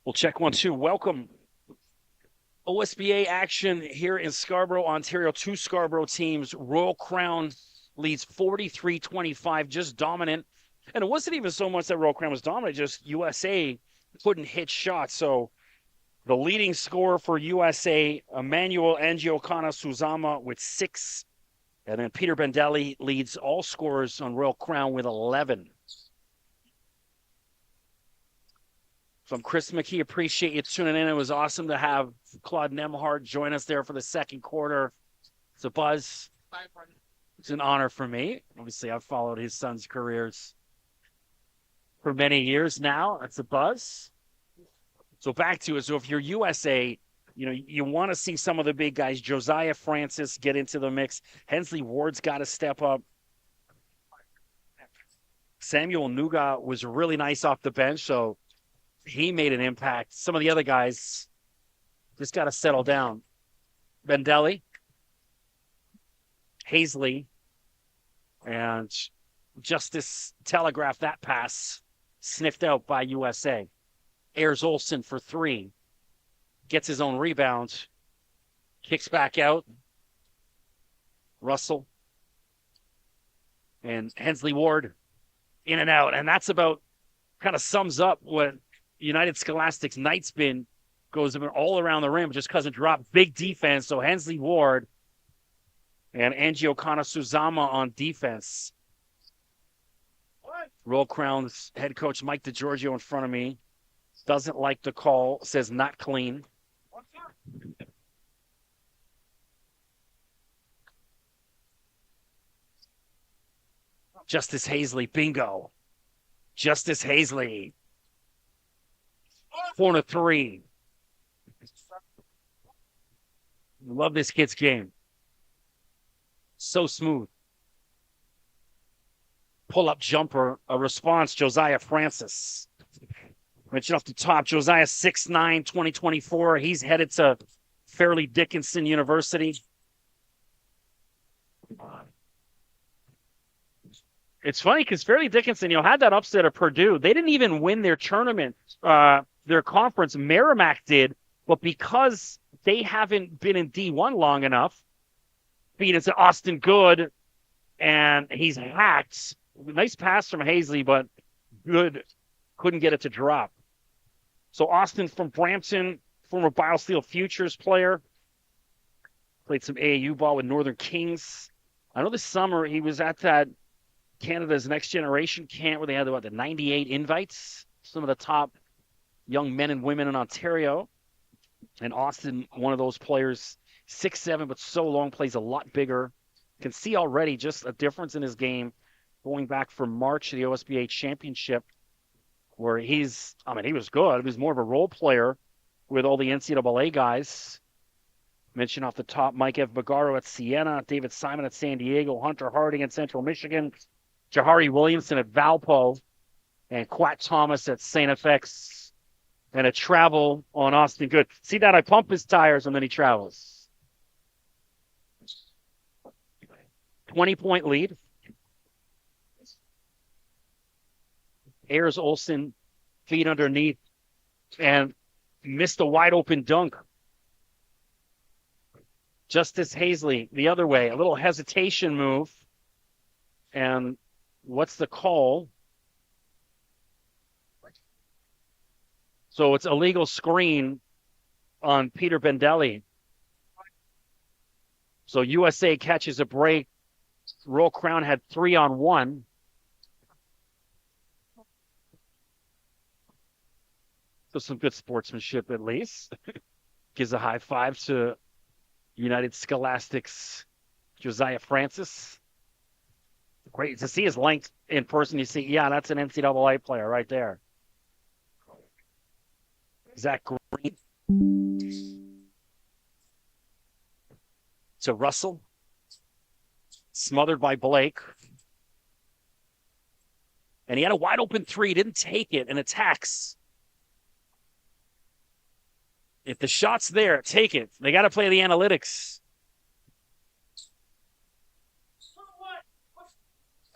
We'll check 1-2. Welcome. OSBA action here in Scarborough, Ontario. Two Scarborough teams. Royal Crown leads 43-25, just dominant. And it wasn't even so much that Royal Crown was dominant, just USA couldn't hit shots. So the leading scorer for USA, Emmanuel Angiocana Suzama with 6. And then Peter Bendelli leads all scorers on Royal Crown with 11. From Chris McKee, appreciate you tuning in. It was awesome to have Claude Nemhart join us there for the second quarter. It's a buzz. It's an honor for me. Obviously, I've followed his son's careers for many years now. It's a buzz. So back to it. So if you're USA, you want to see some of the big guys. Josiah Francis get into the mix. Hensley Ward's got to step up. Samuel Nuga was really nice off the bench, so he made an impact. Some of the other guys just got to settle down. Bendelli, Hazley, and Justice telegraphed that pass, sniffed out by USA. Ayers Olsen for 3. Gets his own rebound. Kicks back out. Russell. And Hensley Ward in and out. And that's about kind of sums up what United Scholastic's night's been. Goes all around the rim, just doesn't drop. Big defense. So Hensley Ward and Angiocana Suzama on defense. Royal Crown's head coach Mike DiGiorgio in front of me. Doesn't like the call. Says not clean. Justice Hazley, bingo. Justice Hazley. 4-3. Love this kid's game. So smooth. Pull-up jumper, a response, Josiah Francis. Mentioned off the top, Josiah 6'9", 2024. He's headed to Fairleigh Dickinson University. It's funny because Fairleigh Dickinson, had that upset of Purdue. They didn't even win their tournament, their conference. Merrimack did, but because they haven't been in D1 long enough, beat into Austin Good, and he's hacked. Nice pass from Hazley, but Good couldn't get it to drop. So Austin from Brampton, former BioSteel Futures player, played some AAU ball with Northern Kings. I know this summer he was at that Canada's Next Generation camp where they had the 98 invites, some of the top young men and women in Ontario. And Austin, one of those players, 6'7", but so long, plays a lot bigger. Can see already just a difference in his game going back from March to the OSBA championship, where he was good. He was more of a role player with all the NCAA guys. Mentioned off the top, Mike F. Bagaro at Siena, David Simon at San Diego, Hunter Harding at Central Michigan, Jahari Williamson at Valpo, and Quat Thomas at St. FX, and a travel on Austin Good. See that? I pump his tires and then he travels. 20-point lead. Ayers Olsen, feet underneath, and missed a wide-open dunk. Justice Hazley, the other way, a little hesitation move. And what's the call? So it's a legal screen on Peter Bendelli. So USA catches a break. Royal Crown had 3-on-1. So some good sportsmanship at least. Gives a high five to United Scholastic's Josiah Francis. Great to see his length in person. You see, yeah, that's an NCAA player right there. Zach Green. To Russell. Smothered by Blake. And he had a wide open 3, didn't take it, and attacks. If the shot's there, take it. They got to play the analytics.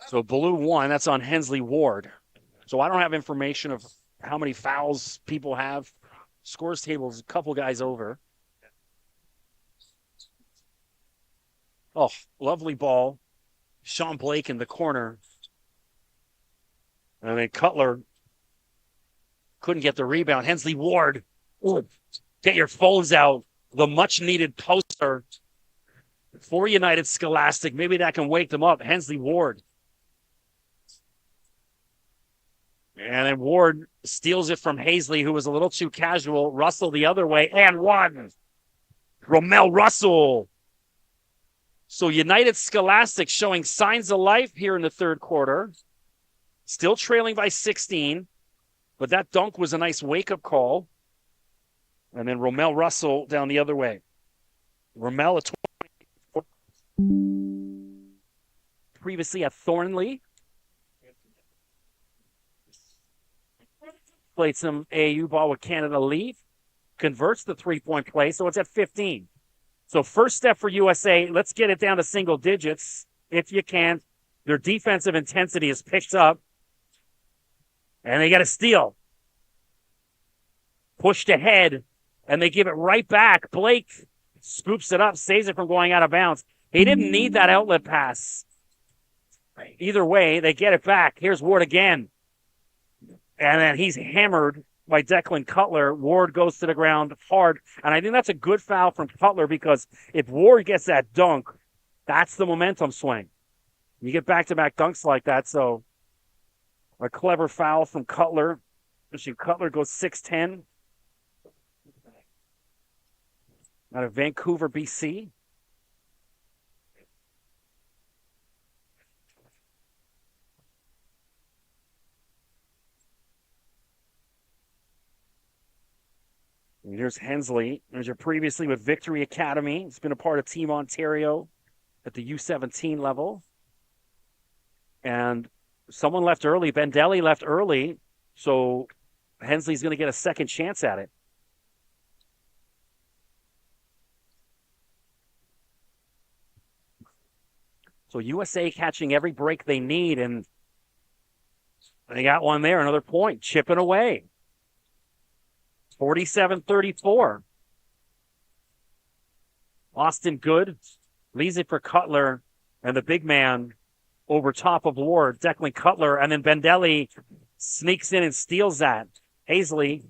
So blue 1, that's on Hensley Ward. So I don't have information of how many fouls people have Scores table's a couple guys over. Oh, lovely ball. Sean Blake in the corner. And then Cutler couldn't get the rebound. Hensley Ward. Ooh, get your phones out. The much needed poster for United Scholastic. Maybe that can wake them up. Hensley Ward. And then Ward steals it from Hazley, who was a little too casual. Russell the other way, and one. Romel Russell. So United Scholastic showing signs of life here in the third quarter. Still trailing by 16. But that dunk was a nice wake-up call. And then Romel Russell down the other way. Romel at 20. Previously at Thornley. Played some AAU ball with Canada Leaf. Converts the three-point play, so it's at 15. So first step for USA, let's get it down to single digits if you can. Their defensive intensity is picked up. And they got a steal. Pushed ahead, and they give it right back. Blake scoops it up, saves it from going out of bounds. He didn't need that outlet pass. Either way, they get it back. Here's Ward again. And then he's hammered by Declan Cutler. Ward goes to the ground hard. And I think that's a good foul from Cutler because if Ward gets that dunk, that's the momentum swing. You get back-to-back dunks like that, so a clever foul from Cutler. Cutler goes 6'10". Out of Vancouver, BC. And here's Hensley. There's your previously with Victory Academy. He's been a part of Team Ontario at the U17 level. And someone left early. Bendelli left early. So Hensley's going to get a second chance at it. So USA catching every break they need. And they got one there. Another point. Chipping away. 47-34. Austin Good leaves it for Cutler and the big man over top of Ward, Declan Cutler, and then Bendelli sneaks in and steals that. Hazley,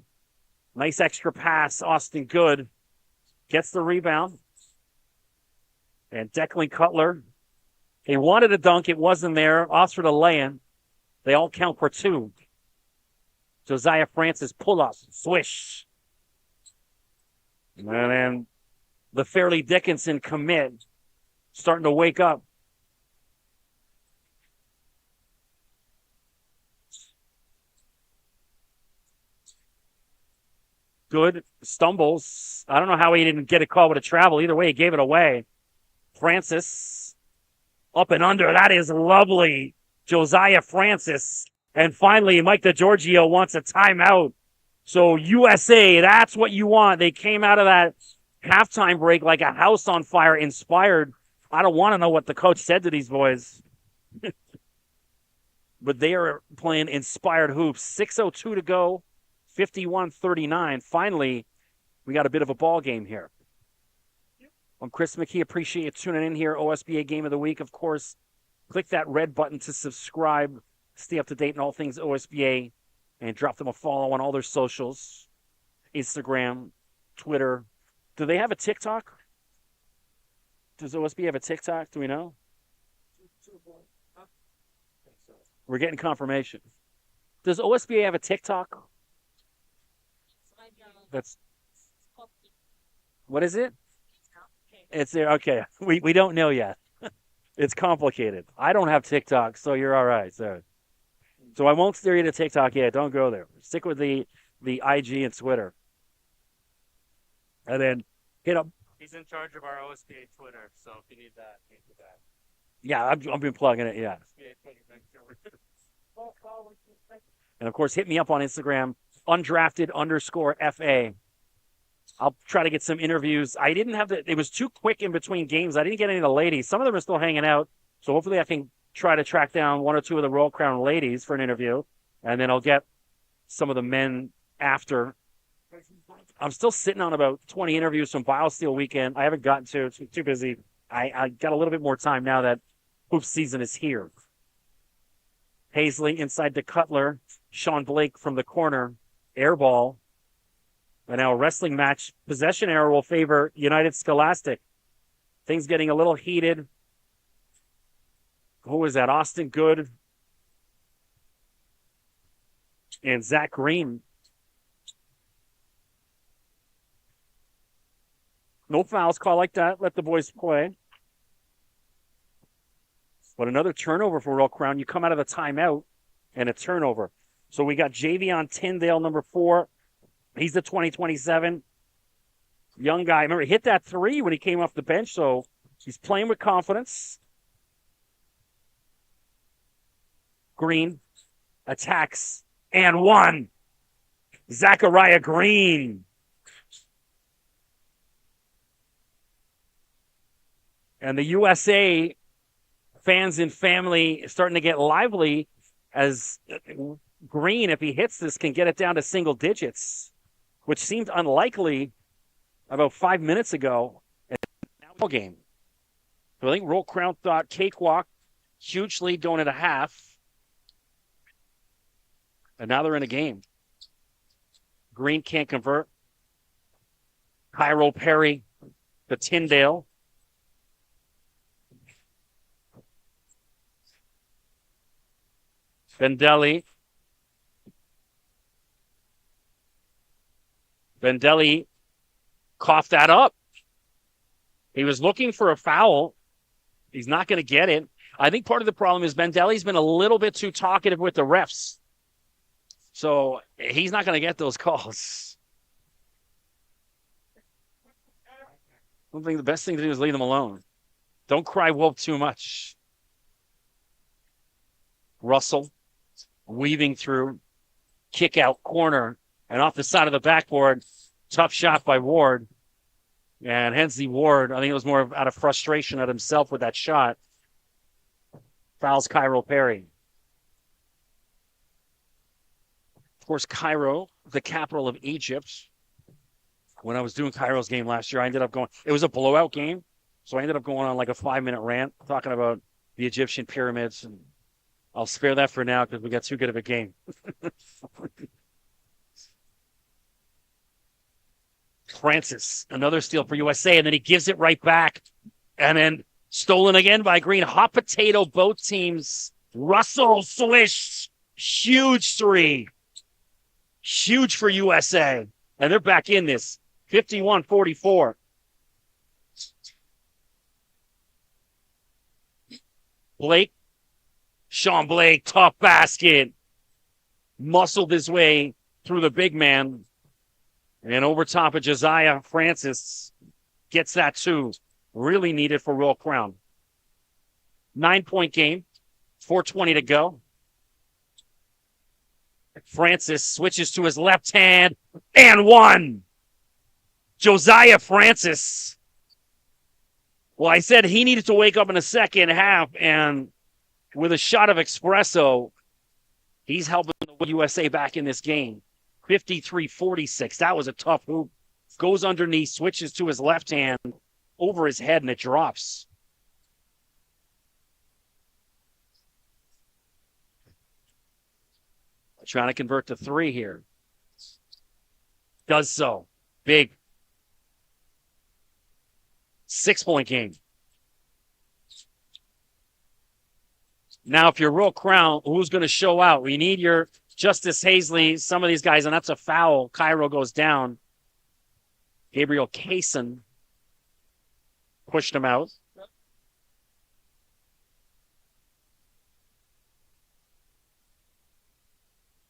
nice extra pass. Austin Good gets the rebound. And Declan Cutler, he wanted a dunk. It wasn't there. Offered a lay-in. They all count for two. Josiah Francis pull-up, swish. And then the Fairleigh Dickinson commit starting to wake up. Good stumbles. I don't know how he didn't get a call with a travel. Either way, he gave it away. Francis up and under. That is lovely. Josiah Francis. And finally, Mike DeGiorgio wants a timeout. So USA, that's what you want. They came out of that halftime break like a house on fire, inspired. I don't want to know what the coach said to these boys. But they are playing inspired hoops. 6:02 to go, 51-39. Finally, we got a bit of a ball game here. I'm Chris McKee. Appreciate you tuning in here. OSBA Game of the Week, of course. Click that red button to subscribe. Stay up to date on all things OSBA and drop them a follow on all their socials. Instagram, Twitter. Do they have a TikTok? Does OSBA have a TikTok? Do we know? We're getting confirmation. Does OSBA have a TikTok? That's what is it? It's there. Okay. We don't know yet. It's complicated. I don't have TikTok, so you're all right. So I won't steer you to TikTok yet. Don't go there. Stick with the IG and Twitter. And then hit up. He's in charge of our OSBA Twitter, so if you need that, do that. Yeah, I've been plugging it, yeah. And of course, hit me up on Instagram, undrafted_FA. I'll try to get some interviews. I didn't have it was too quick in between games. I didn't get any of the ladies. Some of them are still hanging out. So hopefully I can try to track down one or two of the Royal Crown ladies for an interview. And then I'll get some of the men after. I'm still sitting on about 20 interviews from BioSteel weekend. I haven't gotten to it. It's too busy. I got a little bit more time now that hoop season is here. Paisley inside to Cutler. Sean Blake from the corner. Air ball. And now a wrestling match. Possession error will favor United Scholastic. Things getting a little heated. Who was that? Austin Good and Zach Green. No fouls call like that. Let the boys play. But another turnover for Royal Crown. You come out of the timeout and a turnover. So we got Javion Tyndale, number 4. He's the 2027 young guy. Remember, he hit that 3 when he came off the bench, so he's playing with confidence. Green attacks and 1. Zachariah Green. And the USA fans and family starting to get lively as Green, if he hits this, can get it down to single digits, which seemed unlikely about 5 minutes ago. And now game. So I think Roll Crown thought cakewalk, huge lead going into half. And now they're in a game. Green can't convert. Cairo Perry to Tyndale. Vendelli. Vendelli coughed that up. He was looking for a foul. He's not going to get it. I think part of the problem is Vendelli's been a little bit too talkative with the refs. So he's not going to get those calls. I think the best thing to do is leave them alone. Don't cry wolf too much. Russell weaving through, kick out corner, and off the side of the backboard. Tough shot by Ward. And Hensley Ward, I think it was more out of frustration at himself with that shot. Fouls Cairo Perry. Of course, Cairo, the capital of Egypt. When I was doing Cairo's game last year, I ended up going, it was a blowout game. So I ended up going on like a 5-minute rant talking about the Egyptian pyramids. And I'll spare that for now because we got too good of a game. Francis, another steal for USA, and then he gives it right back. And then stolen again by Green. Hot potato, both teams. Russell swish. Huge 3. Huge for USA. And they're back in this. 51-44. Blake. Sean Blake, tough basket. Muscled his way through the big man. And over top of Josiah, Francis gets that too. Really needed for Royal Crown. 9-point game. 4:20 to go. Francis switches to his left hand and 1. Josiah Francis. Well, I said he needed to wake up in the second half, and with a shot of espresso, he's helping the USA back in this game. 53-46. That was a tough hoop. Goes underneath, switches to his left hand, over his head, and it drops. Trying to convert to 3 here. Does so. Big. 6-point game. Now, if you're Royal Crown, who's going to show out? We need your Justice Hazley, some of these guys, and that's a foul. Cairo goes down. Gabriel Kaysen pushed him out.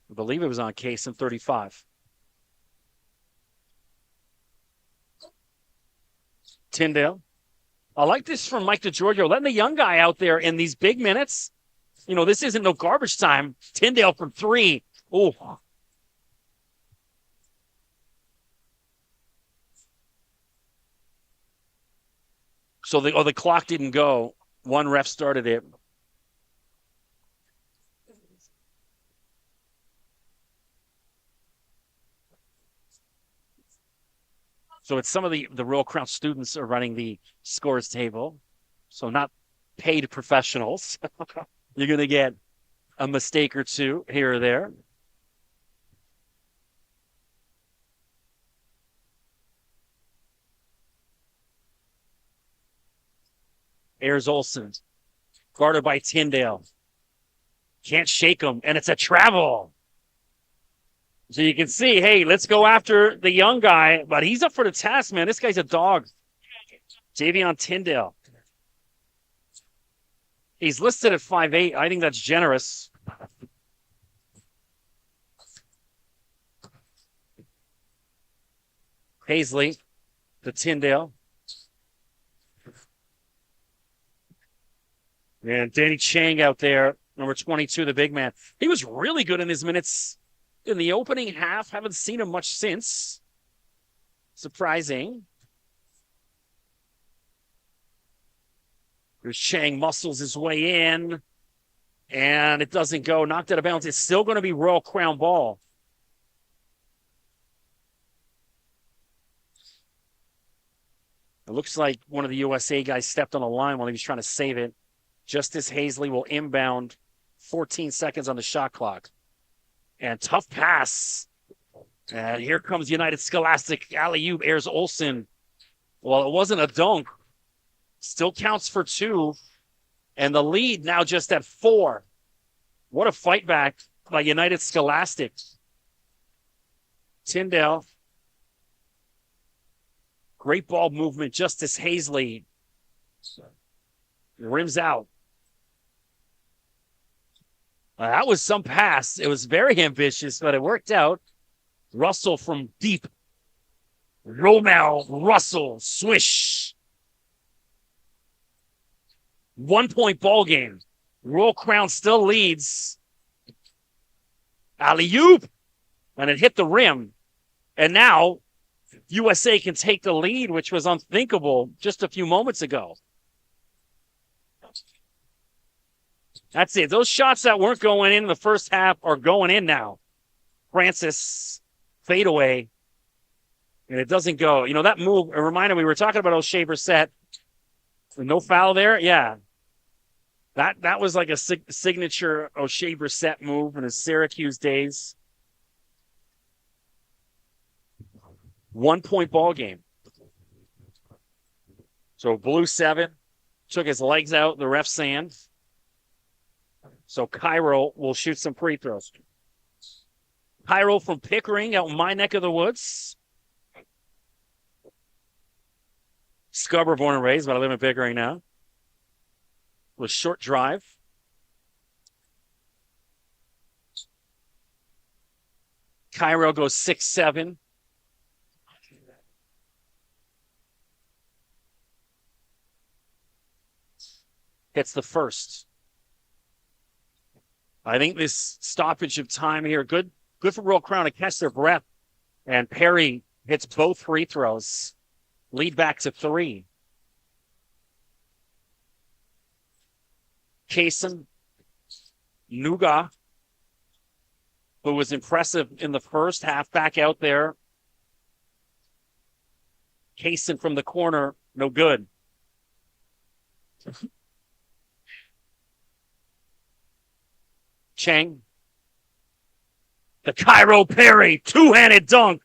I believe it was on Kaysen, 35. Tyndale. I like this from Mike DeGiorgio, letting the young guy out there in these big minutes. You know, this isn't no garbage time. Tyndale from 3. Oh. So the clock didn't go. One ref started it. So it's some of the Royal Crown students are running the scores table. So not paid professionals. You're going to get a mistake or two here or there. Ayers Olsen, guarded by Tyndale. Can't shake him, and it's a travel. So you can see, hey, let's go after the young guy, but he's up for the task, man. This guy's a dog. Javion Tyndale. He's listed at 5'8". I think that's generous. Paisley to Tyndale. And Danny Chang out there, number 22, the big man. He was really good in his minutes in the opening half. Haven't seen him much since. Surprising. Here's Chang, muscles his way in. And it doesn't go. Knocked out of bounds. It's still going to be Royal Crown ball. It looks like one of the USA guys stepped on a line while he was trying to save it. Justice Hazley will inbound. 14 seconds on the shot clock. And tough pass. And here comes United Scholastic. Alley-oop, Ayers Olsen. Well, it wasn't a dunk. Still counts for 2. And the lead now just at 4. What a fight back by United Scholastic. Tyndale. Great ball movement. Justice Hazley. Rims out. That was some pass. It was very ambitious, but it worked out. Russell from deep. Romel Russell. Swish. 1 point ball game. Royal Crown still leads. Alley-oop. And it hit the rim. And now USA can take the lead, which was unthinkable just a few moments ago. That's it. Those shots that weren't going in the first half are going in now. Francis, fadeaway. And it doesn't go. You know, that move, a reminder, we were talking about O'Shea Brissett. No foul there? Yeah. That was like a signature O'Shea Brissett move in his Syracuse days. 1 point ball game. So Blue 7 took his legs out, the ref sand. So Cairo will shoot some free throws. Cairo from Pickering out in my neck of the woods. Scarborough born and raised, but I live in Pickering now. With short drive. Cairo goes 6-7. Hits the first. I think this stoppage of time here, good for Royal Crown to catch their breath. And Perry hits both free throws. Lead back to 3. Kaysen, Nuga, who was impressive in the first half, back out there. Kaysen from the corner, no good. Chang. The Cairo Perry, two-handed dunk.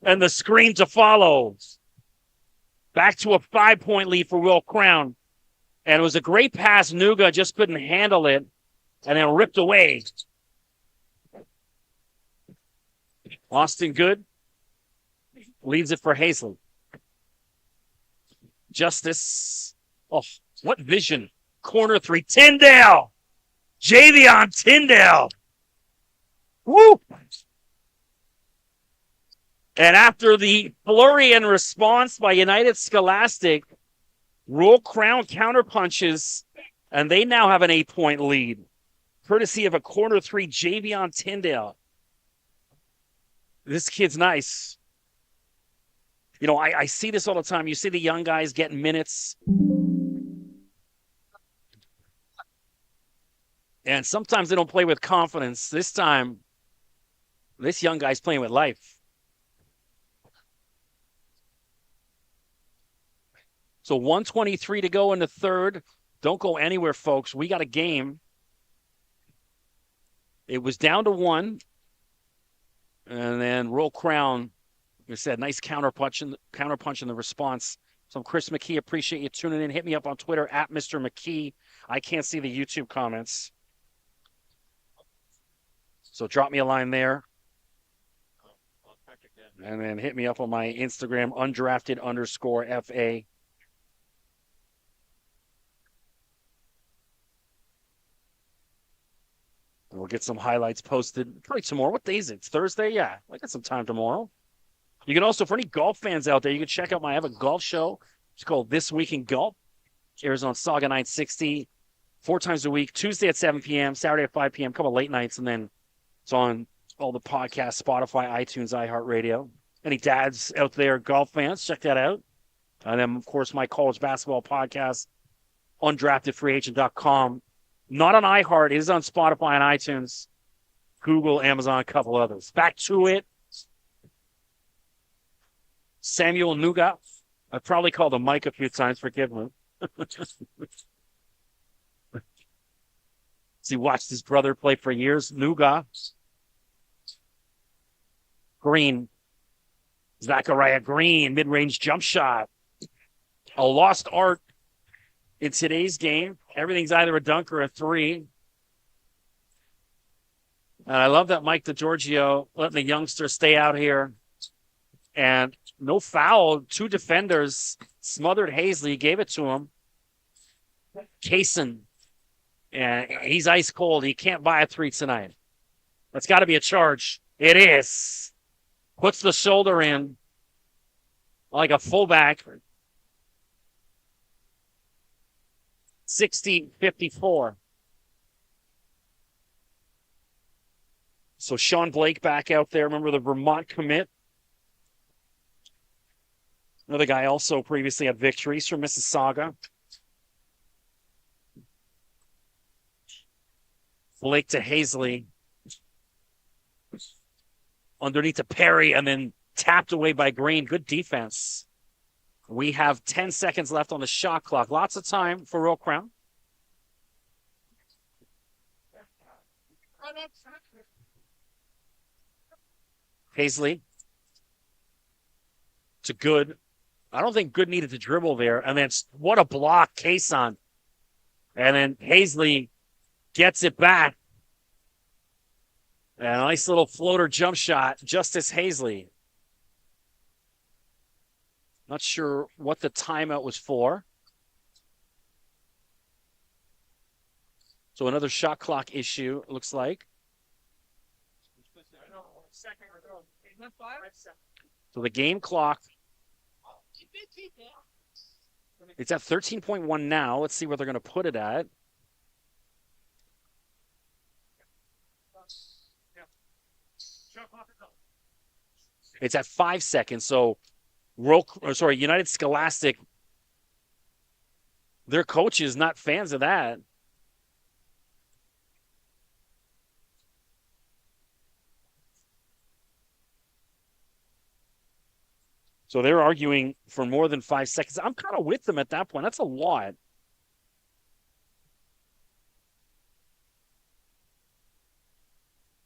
And the screen to follow. Back to a 5-point lead for Royal Crown. And it was a great pass. Nuga just couldn't handle it. And then ripped away. Austin Good leads it for Hazley. Justice. Oh, what vision. Corner 3. Tyndale. Javion Tyndale. Woo! And after the flurry and response by United Scholastic, Royal Crown counterpunches, and they now have an 8-point lead, courtesy of a corner 3, Javion Tyndale. This kid's nice. You know, I see this all the time. You see the young guys getting minutes. And sometimes they don't play with confidence. This time, this young guy's playing with life. So 1:23 to go in the third. Don't go anywhere, folks. We got a game. It was down to 1. And then Royal Crown, like I said, nice counterpunch in the response. So I'm Chris McKee. Appreciate you tuning in. Hit me up on Twitter at Mr. McKee. I can't see the YouTube comments. So drop me a line there. And then hit me up on my Instagram, undrafted_FA. And we'll get some highlights posted probably tomorrow. What day is it? It's Thursday? Yeah, I got some time tomorrow. You can also, for any golf fans out there, you can check out I have a golf show. It's called This Week in Golf. It airs on Saga 960 4 times a week, Tuesday at 7 p.m., Saturday at 5 p.m., a couple late nights, and then it's on all the podcasts, Spotify, iTunes, iHeartRadio. Any dads out there, golf fans, check that out. And then, of course, my college basketball podcast, undraftedfreeagent.com. Not on iHeart. It is on Spotify and iTunes, Google, Amazon, a couple others. Back to it. Samuel Nuga. I've probably called him Mike a few times. Forgive me. He watched his brother play for years. Nuga. Green. Zachariah Green. Mid-range jump shot. A lost art in today's game. Everything's either a dunk or a 3. And I love that Mike DeGiorgio letting the youngster stay out here. And no foul. 2 defenders smothered Hazley, gave it to him. Kaysen. And he's ice cold. He can't buy a 3 tonight. That's got to be a charge. It is. Puts the shoulder in like a fullback. 60-54. So Sean Blake back out there. Remember the Vermont commit? Another guy also previously had victories from Mississauga. Blake to Hazley. Underneath to Perry and then tapped away by Green. Good defense. We have 10 seconds left on the shot clock. Lots of time for Royal Crown. Hazley to Good. I don't think Good needed to dribble there. And then what a block, Kaysen. And then Hazley gets it back. And a nice little floater jump shot. Justice Hazley. Not sure what the timeout was for. So another shot clock issue, it looks like. So the game clock, it's at 13.1 now. Let's see where they're going to put it at. It's at 5 seconds. So United Scholastic, their coaches not fans of that. So they're arguing for more than 5 seconds. I'm kind of with them at that point. That's a lot.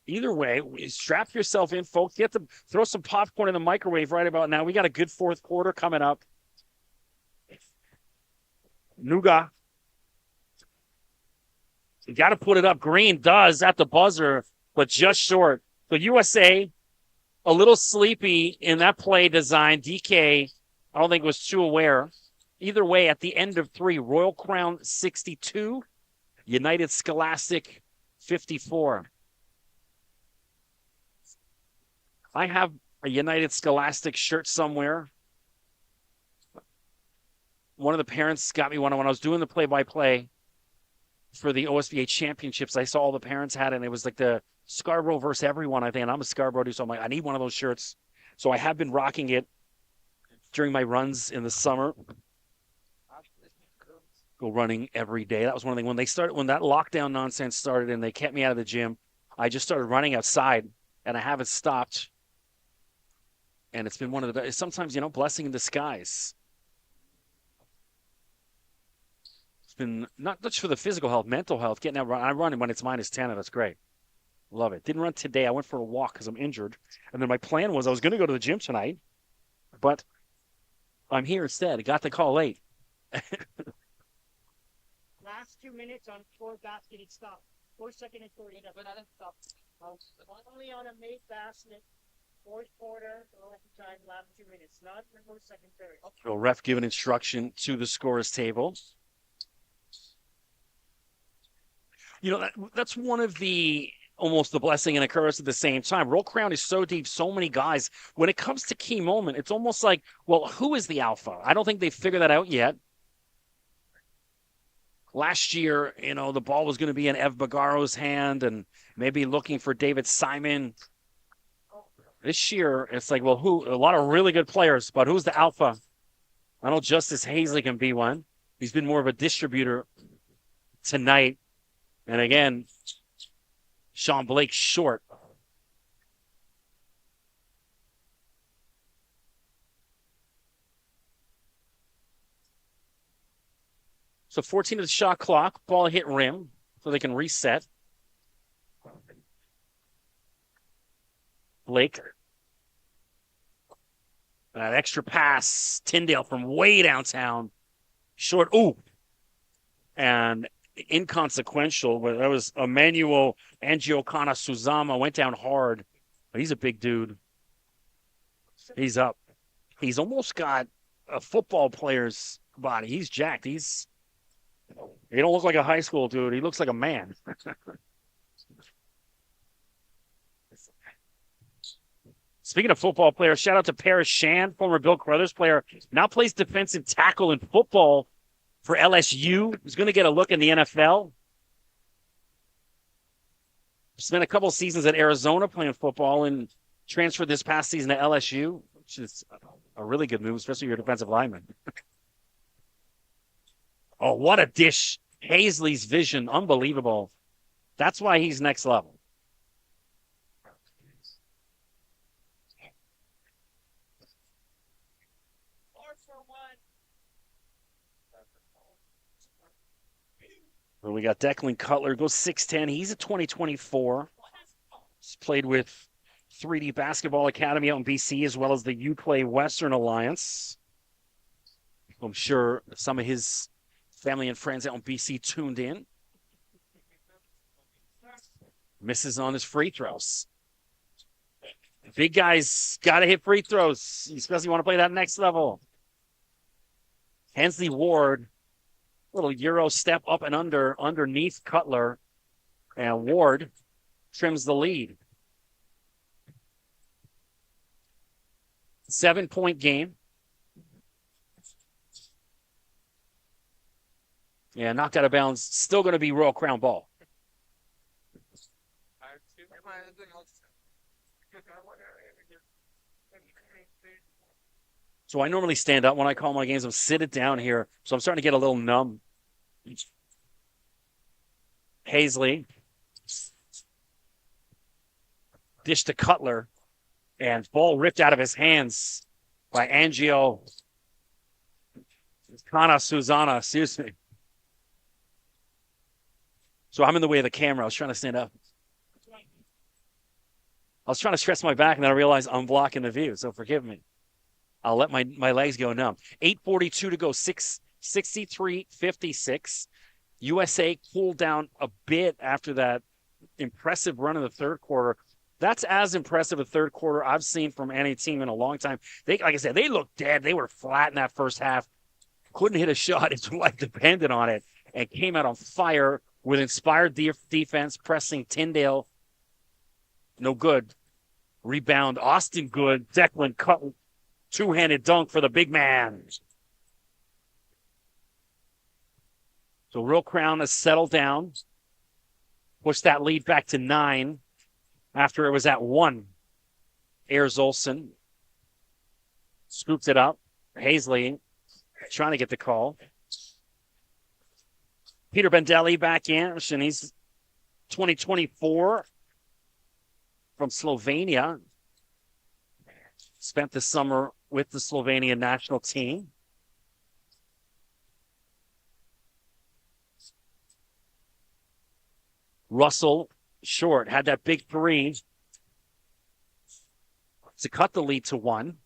Either way, strap yourself in, folks. You have to throw some popcorn in the microwave right about now. We got a good 4th quarter coming up. Nuga. You got to put it up. Green does at the buzzer, but just short. So USA, a little sleepy in that play design. DK, I don't think was too aware. Either way, at the end of 3, Royal Crown 62, United Scholastic 54. I have a United Scholastic shirt somewhere. One of the parents got me one when I was doing the play-by-play for the OSBA championships. I saw all the parents had it, and it was like the Scarborough versus everyone, I think. And I'm a Scarborough dude, so I'm like, I need one of those shirts. So I have been rocking it during my runs in the summer. Go running every day. That was one of the things. When that lockdown nonsense started and they kept me out of the gym, I just started running outside, and I haven't stopped. And it's been one of the sometimes, blessing in disguise. been not just for the physical health, mental health. Getting out, I run when it's -10, and that's great. Love it. Didn't run today. I went for a walk because I'm injured, and then my plan was I was going to go to the gym tonight, but I'm here instead. I got the call late. Last 2 minutes on fourth basket, it stopped. 4 and 40. But I didn't stop. Only on a made basket, fourth quarter, time, last 2 minutes, not in the first, second, third. So ref giving instruction to the scorer's table. You know, that's one of the almost the blessing and a curse at the same time. Roll Crown is so deep, so many guys. When it comes to key moment, it's almost like, well, who is the alpha? I don't think they figured that out yet. Last year, you know, the ball was going to be in Ev Bagaro's hand and maybe looking for David Simon. This year, it's like, well, who? A lot of really good players, but who's the alpha? I know Justice Hazley can be one. He's been more of a distributor tonight. And again, Sean Blake short. So 14 of the shot clock. Ball hit rim so they can reset. Blake. That extra pass. Tyndale from way downtown. Short. Ooh. And inconsequential. But that was Emmanuel Angiocana Suzama. Went down hard. But he's a big dude. He's up. He's almost got a football player's body. He's jacked. He don't look like a high school dude. He looks like a man. Speaking of football players, shout out to Paris Shand, former Bill Carruthers player. Now plays defensive tackle in football for LSU. He's going to get a look in the NFL. Spent a couple seasons at Arizona playing football and transferred this past season to LSU, which is a really good move, especially if you're a defensive lineman. Oh, what a dish. Hazley's vision, unbelievable. That's why he's next level. Well, we got Declan Cutler, goes 6'10". He's a 2024. He's played with 3D Basketball Academy out in BC as well as the UPlay Western Alliance. I'm sure some of his family and friends out in BC tuned in. Misses on his free throws. Big guys got to hit free throws, especially want to play that next level. Hensley Ward, little Euro step up and underneath Cutler. And Ward trims the lead. 7-point game. Yeah, knocked out of bounds. Still going to be Royal Crown ball. So I normally stand up when I call my games. I'm sitting down here, so I'm starting to get a little numb. Hazley. Dish to Cutler. And ball ripped out of his hands by Angio. Kana Suzana, excuse me. So I'm in the way of the camera. I was trying to stand up. I was trying to stretch my back, and then I realized I'm blocking the view, so forgive me. I'll let my legs go numb. 8:42 to go, 63-56. USA cooled down a bit after that impressive run in the third quarter. That's as impressive a third quarter I've seen from any team in a long time. Like I said, they looked dead. They were flat in that first half. Couldn't hit a shot. It's like depended on it. And came out on fire with inspired defense, pressing Tyndale. No good. Rebound, Austin Good. Declan Cutler. Two-handed dunk for the big man. So Real Crown has settled down. Pushed that lead back to 9 after it was at 1. Ayers Olsen scoops it up. Hazley trying to get the call. Peter Bendelli back in, and he's 2024 from Slovenia. Spent the summer with the Slovenian national team. Russell, short, had that big three to cut the lead to 1.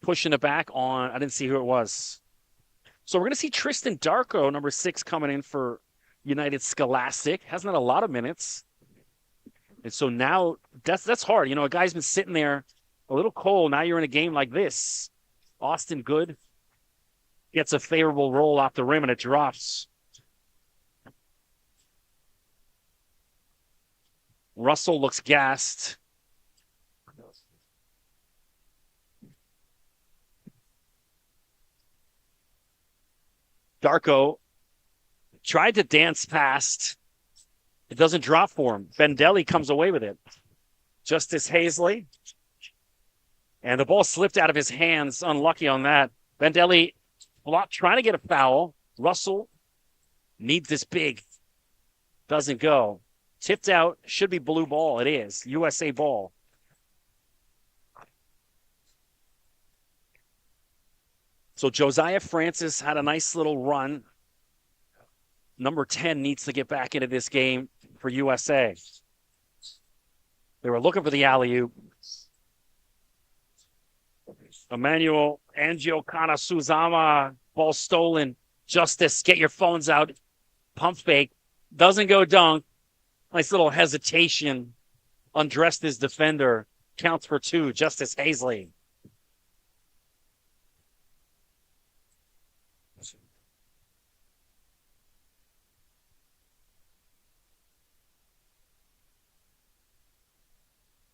Pushing it back on, I didn't see who it was. So we're going to see Tristan Darko, number 6, coming in for United Scholastic. Hasn't had a lot of minutes. And so now that's hard. You know, a guy's been sitting there a little cold. Now you're in a game like this. Austin Good gets a favorable roll off the rim and it drops. Russell looks gassed. Darko tried to dance past. It doesn't drop for him. Bendelli comes away with it. Justice Hazley. And the ball slipped out of his hands. Unlucky on that. Bendelli trying to get a foul. Russell needs this big. Doesn't go. Tipped out. Should be blue ball. It is. USA ball. So Josiah Francis had a nice little run. Number 10 needs to get back into this game for USA. They were looking for the alley-oop. Emmanuel Angiokana Suzama, ball stolen. Justice, get your phones out. Pump fake. Doesn't go dunk. Nice little hesitation. Undressed his defender. Counts for 2. Justice Hazley.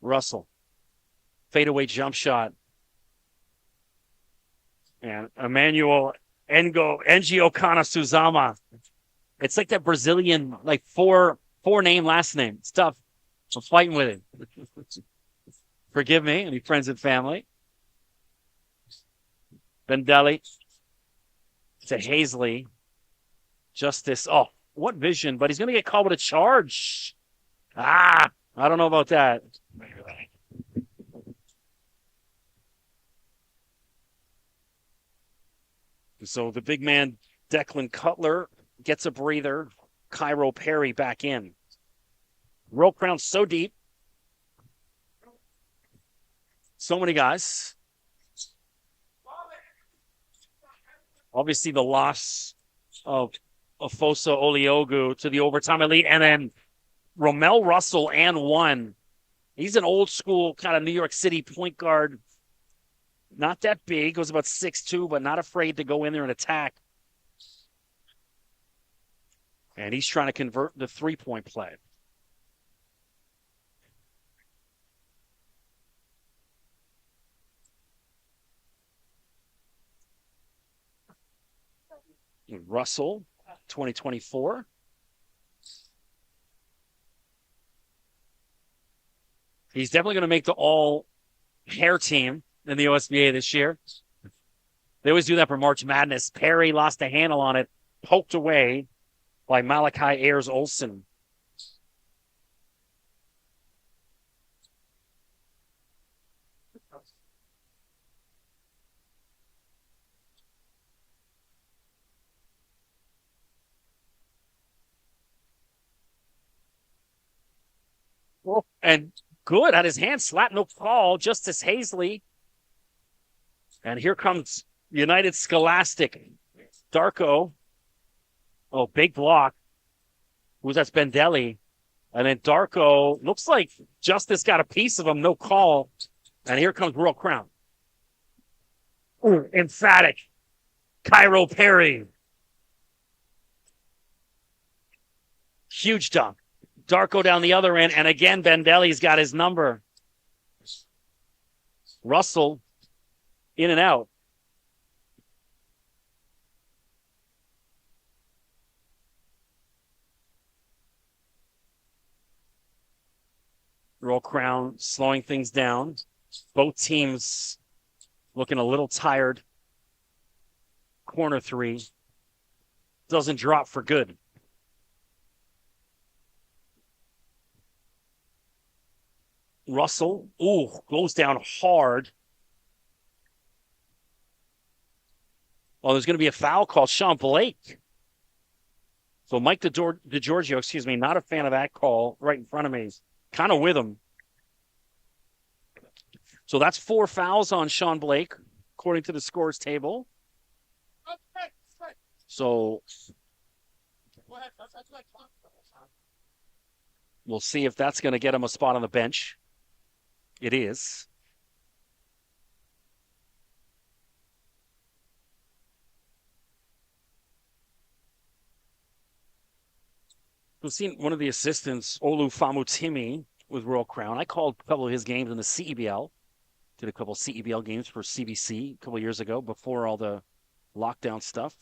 Russell. Fadeaway jump shot. And Emmanuel Angiokana Suzama. It's like that Brazilian, like four name, last name. It's tough. I'm fighting with it. Forgive me, any friends and family. Bendelli to Hazley. Justice. Oh, what vision, but he's going to get called with a charge. I don't know about that. So the big man, Declan Cutler, gets a breather. Cairo Perry back in. Roll crown so deep. So many guys. Obviously, the loss of Ofoso Oliogu to the overtime elite, and then Romel Russell and 1. He's an old school kind of New York City point guard. Not that big. Goes about 6'2", but not afraid to go in there and attack. And he's trying to convert the three-point play. Russell, 2024. He's definitely going to make the all-hair team in the OSBA this year. They always do that for March Madness. Perry lost a handle on it, poked away by Malachi Ayers Olsen. And good at his hand slap, no call. Justice Hazley. And here comes United Scholastic. Darko. Oh, big block. Who's that's Bendelli. And then Darko, looks like Justice got a piece of him, no call. And here comes Royal Crown. Ooh, emphatic. Cairo Perry. Huge dunk. Darko down the other end, and again, Bendelli's got his number. Russell, in and out. Roll Crown slowing things down. Both teams looking a little tired. Corner 3. Doesn't drop for good. Russell, goes down hard. Oh, there's going to be a foul called. Sean Blake So Mike DeGiorgio, excuse me, not a fan of that call right in front of me. Kind of with him. So that's 4 fouls on Sean Blake, according to the scores table. So we'll see if that's going to get him a spot on the bench. It is. We've seen one of the assistants, Olu Famutimi, with Royal Crown. I called a couple of his games in the CEBL. Did a couple of CEBL games for CBC a couple of years ago before all the lockdown stuff.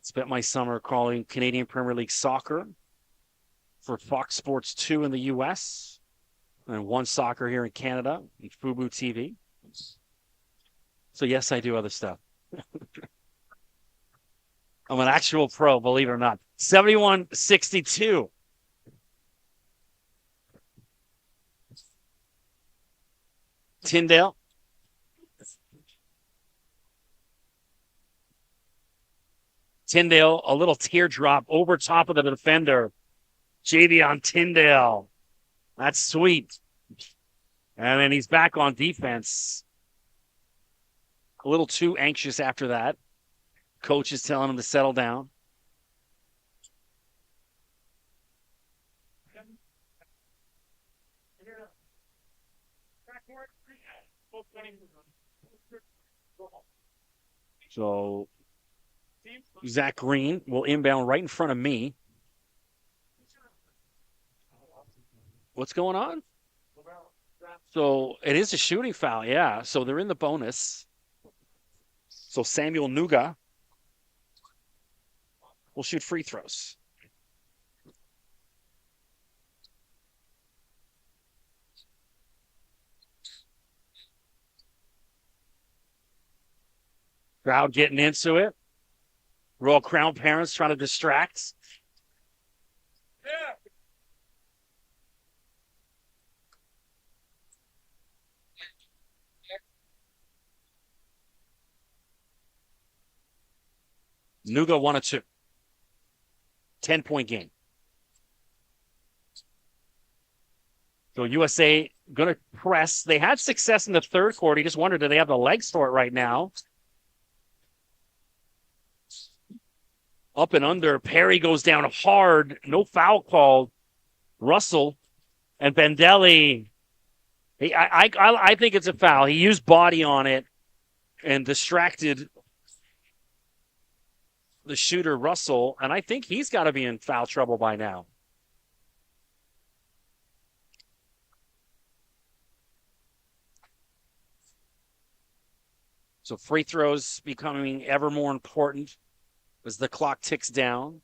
Spent my summer calling Canadian Premier League soccer for Fox Sports 2 in the U.S. and One Soccer here in Canada, and Fubu TV. So yes, I do other stuff. I'm an actual pro, believe it or not. 71-62. Tyndale. Tyndale, a little teardrop over top of the defender. Javion Tyndale. That's sweet. And then he's back on defense. A little too anxious after that. Coach is telling him to settle down. So Zach Green will inbound right in front of me. What's going on? So it is a shooting foul, yeah. So they're in the bonus. So Samuel Nuga will shoot free throws. Crowd getting into it. Royal Crown parents trying to distract. Nuga 1 of 2. 10-point game. So USA going to press. They had success in the third quarter. You just wonder, do they have the legs for it right now? Up and under. Perry goes down hard. No foul called. Russell and Bendelli. I think it's a foul. He used body on it and distracted the shooter, Russell, and I think he's got to be in foul trouble by now. So free throws becoming ever more important as the clock ticks down.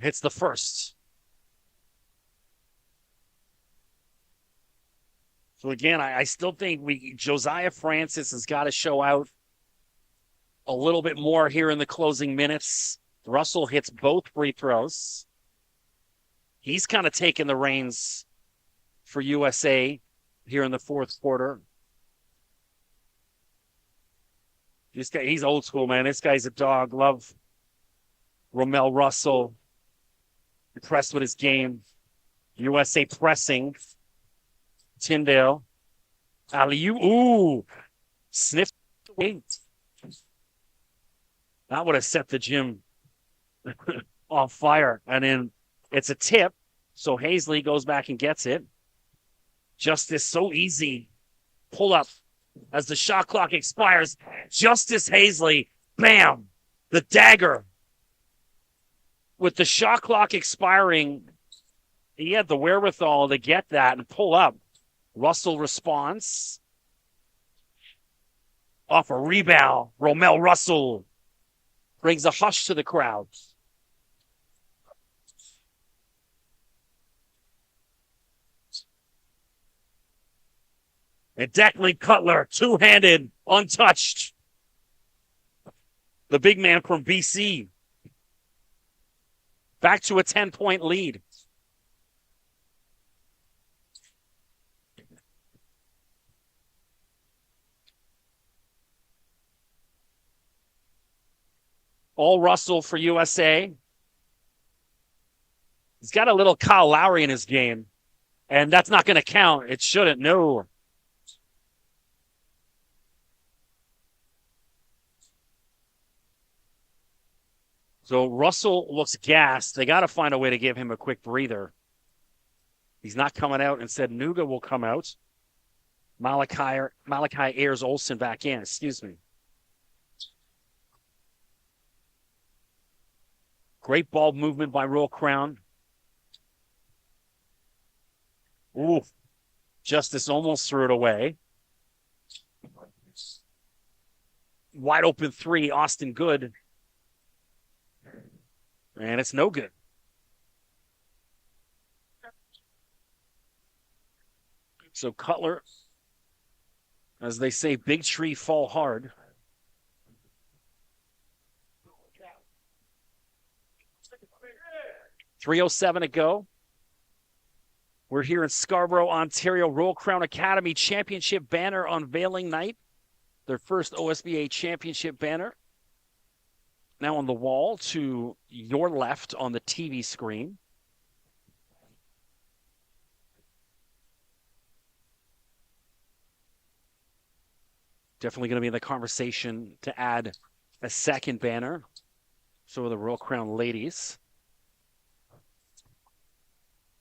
Hits the first. So again, I still think Josiah Francis has got to show out a little bit more here in the closing minutes. Russell hits both free throws. He's kind of taking the reins for USA here in the fourth quarter. This guy, he's old school, man. This guy's a dog. Love Romel Russell. Impressed with his game. USA pressing. Tyndale. Alley-oop. Ooh. Sniffed. That would have set the gym on fire. And then it's a tip. So Hazley goes back and gets it. Justice so easy. Pull up as the shot clock expires. Justice Hazley. Bam. The dagger. With the shot clock expiring, he had the wherewithal to get that and pull up. Russell responds. Off a rebound. Romel Russell brings a hush to the crowd. And Declan Cutler, two-handed, untouched. the big man from BC. Back to a 10-point lead. All Russell for USA. He's got a little Kyle Lowry in his game, and that's not going to count. It shouldn't. No. So Russell looks gassed. They got to find a way to give him a quick breather. He's not coming out. Instead, Nuga will come out. Malachi Ayers Olsen back in. Excuse me. Great ball movement by Royal Crown. Ooh. Justice almost threw it away. Wide open three, Austin Good. And it's no good. So Cutler, as they say, big tree fall hard. .307 to go. We're here in Scarborough, Ontario. Royal Crown Academy Championship banner unveiling night. Their first OSBA championship banner. Now on the wall to your left on the TV screen. Definitely going to be in the conversation to add a second banner. So are the Royal Crown ladies.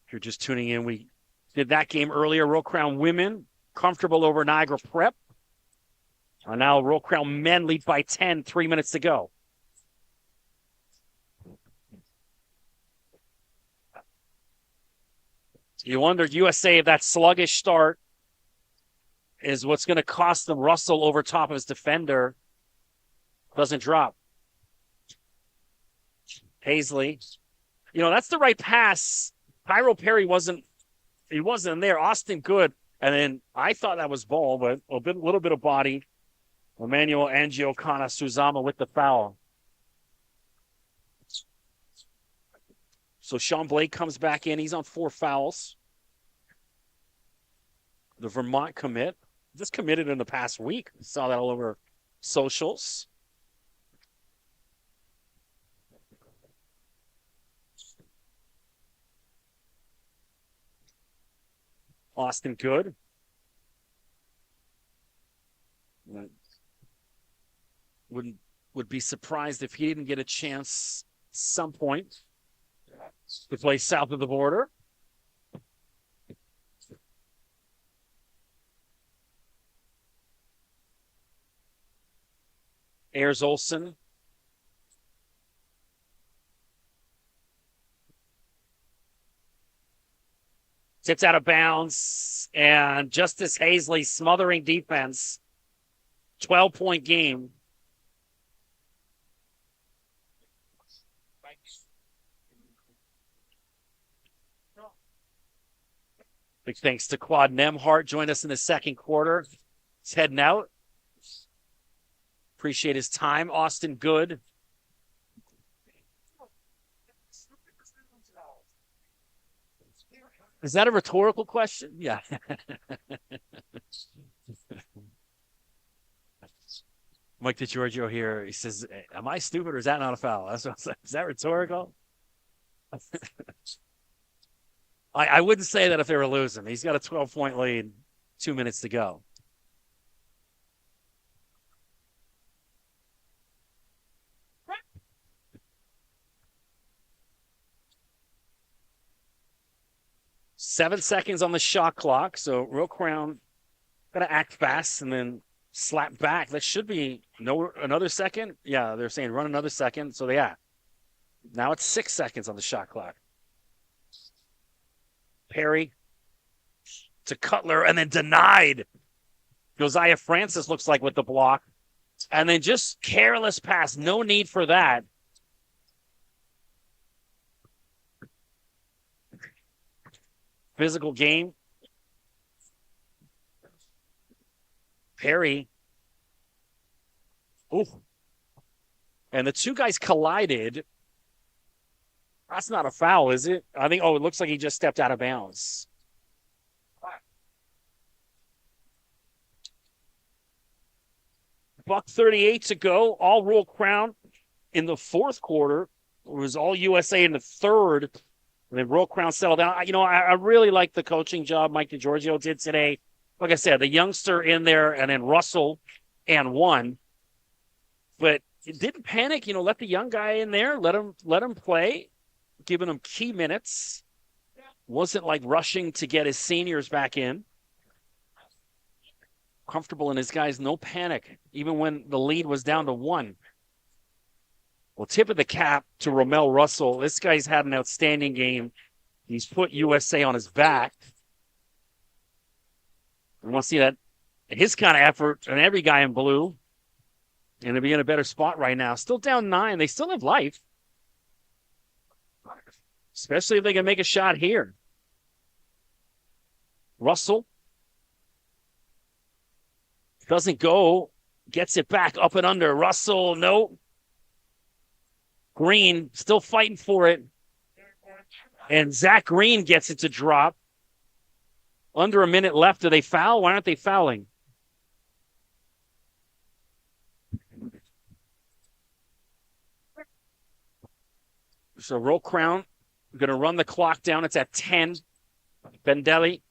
If you're just tuning in, we did that game earlier. Royal Crown women comfortable over Niagara Prep. Now Royal Crown men lead by 10, 3 minutes to go. You wondered, USA, if that sluggish start is what's going to cost them. Russell over top of his defender. Doesn't drop. Paisley. You know, that's the right pass. Pyro Perry wasn't there. Austin Good. And then I thought that was ball, but a little bit of body. Emmanuel Angiokana Suzama with the foul. So Sean Blake comes back in. He's on 4 fouls. The Vermont commit. Just committed in the past week. Saw that all over socials. Austin Good. Would be surprised if he didn't get a chance some point to play south of the border. Ayers Olsen. Tips out of bounds, and Justice Hazley smothering defense. 12-point game. Big thanks to Claude Nemhart. Joined us in the second quarter. He's heading out. Appreciate his time. Austin Good. Is that a rhetorical question? Yeah. Mike DiGiorgio here. He says, am I stupid or is that not a foul? That's what I said. Is that rhetorical? I wouldn't say that if they were losing. He's got a 12-point lead, 2 minutes to go. Seven seconds on the shot clock, so Royal Crown got to act fast and then slap back. That should be another second. Yeah, they're saying run another second, so yeah. Now it's 6 seconds on the shot clock. Perry to Cutler and then denied. Josiah Francis looks like with the block. And then just careless pass. No need for that. Physical game. Perry. Ooh. And the two guys collided. That's not a foul, is it? I think, it looks like he just stepped out of bounds. Buck 38 to go. All Royal Crown in the fourth quarter. It was all USA in the third. And then Royal Crown settled down. I really like the coaching job Mike DiGiorgio did today. Like I said, the youngster in there and then Russell and one. But it didn't panic. Let the young guy in there. Let him play. Giving him key minutes. Wasn't like rushing to get his seniors back in. Comfortable in his guys, no panic, even when the lead was down to one. Well, tip of the cap to Romel Russell. This guy's had an outstanding game. He's put USA on his back. We want to see that his kind of effort and every guy in blue. And they'll be in a better spot right now. Still down 9. They still have life. Especially if they can make a shot here. Russell doesn't go. Gets it back up and under. Russell, no. Green still fighting for it. And Zach Green gets it to drop. Under a minute left. Do they foul? Why aren't they fouling? So Royal Crown going to run the clock down. It's at 10. Bendelli.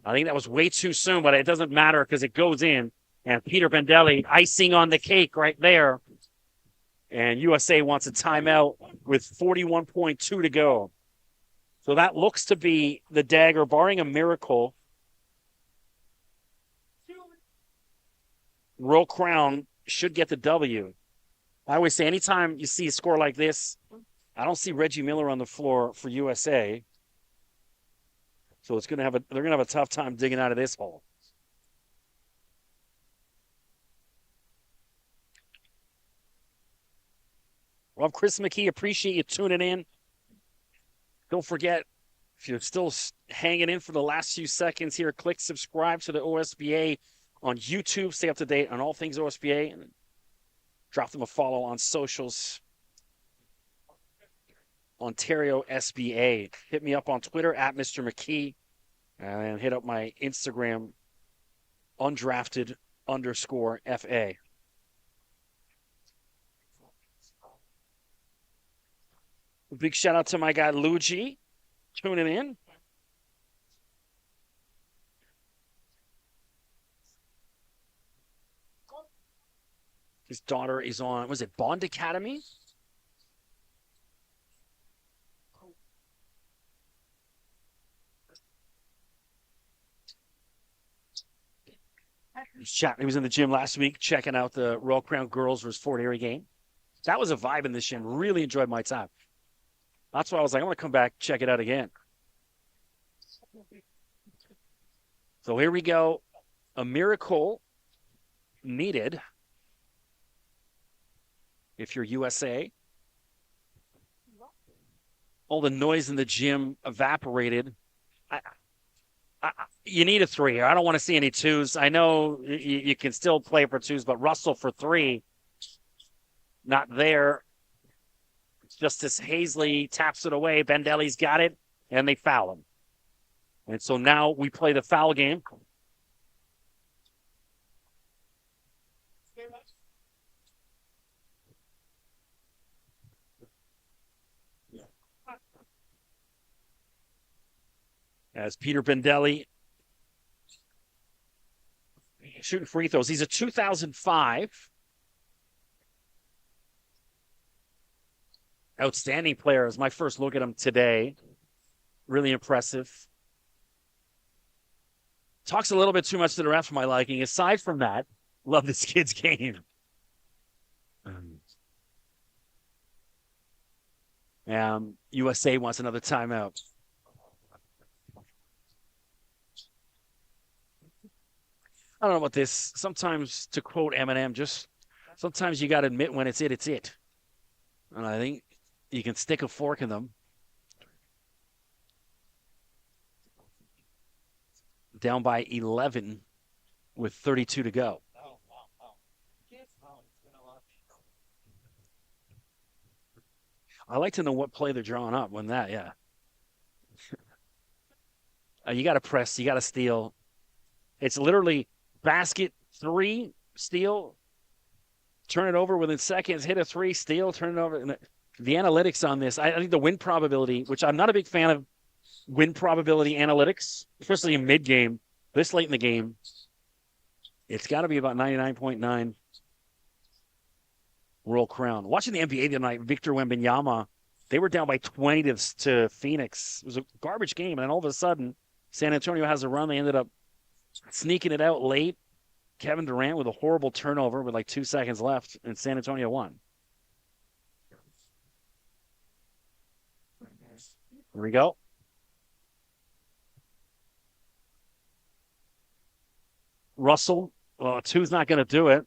I think that was way too soon, but it doesn't matter because it goes in. And Peter Bendelli icing on the cake right there. And USA wants a timeout with 41.2 to go. So that looks to be the dagger, barring a miracle. Royal Crown should get the W. I always say anytime you see a score like this, I don't see Reggie Miller on the floor for USA. So they're gonna have a tough time digging out of this hole. Well, Chris McKee, appreciate you tuning in. Don't forget, if you're still hanging in for the last few seconds here, click subscribe to the OSBA on YouTube. Stay up to date on all things OSBA. And drop them a follow on socials. Ontario SBA. Hit me up on Twitter at Mr. McKee. And hit up my Instagram, undrafted_FA. Big shout out to my guy Luigi tuning in. His daughter is on, was it Bond Academy? He was in the gym last week checking out the Royal Crown Girls vs. Fort Erie game. That was a vibe in this gym. Really enjoyed my time. That's why I was like, I want to come back, check it out again. So here we go. A miracle needed if you're USA. All the noise in the gym evaporated. You need a 3 here. I don't want to see any 2s. I know you can still play for 2s, but Russell for 3, not there. Justice Hazley taps it away. Bendelli's got it, and they foul him. And so now we play the foul game. As Peter Bendelli shooting free throws. He's a 2005 outstanding player. Is my first look at him today. Really impressive. Talks a little bit too much to the ref for my liking. Aside from that, love this kid's game. USA wants another timeout. I don't know about this. Sometimes, to quote Eminem, sometimes you got to admit when it's it. And I think you can stick a fork in them. Down by 11 with 32 to go. I like to know what play they're drawing up when that, yeah. You got to press, you got to steal. It's literally basket 3, steal, turn it over within seconds, hit a 3, steal, turn it over. And the analytics on this, I think the win probability, which I'm not a big fan of win probability analytics, especially in mid game, this late in the game, it's got to be about 99.9. World Crown. Watching the NBA tonight, Victor Wembanyama, they were down by 20 to Phoenix. It was a garbage game, and then all of a sudden, San Antonio has a run. They ended up sneaking it out late. Kevin Durant with a horrible turnover with like 2 seconds left, and San Antonio won. Here we go. Russell, well, 2's not going to do it.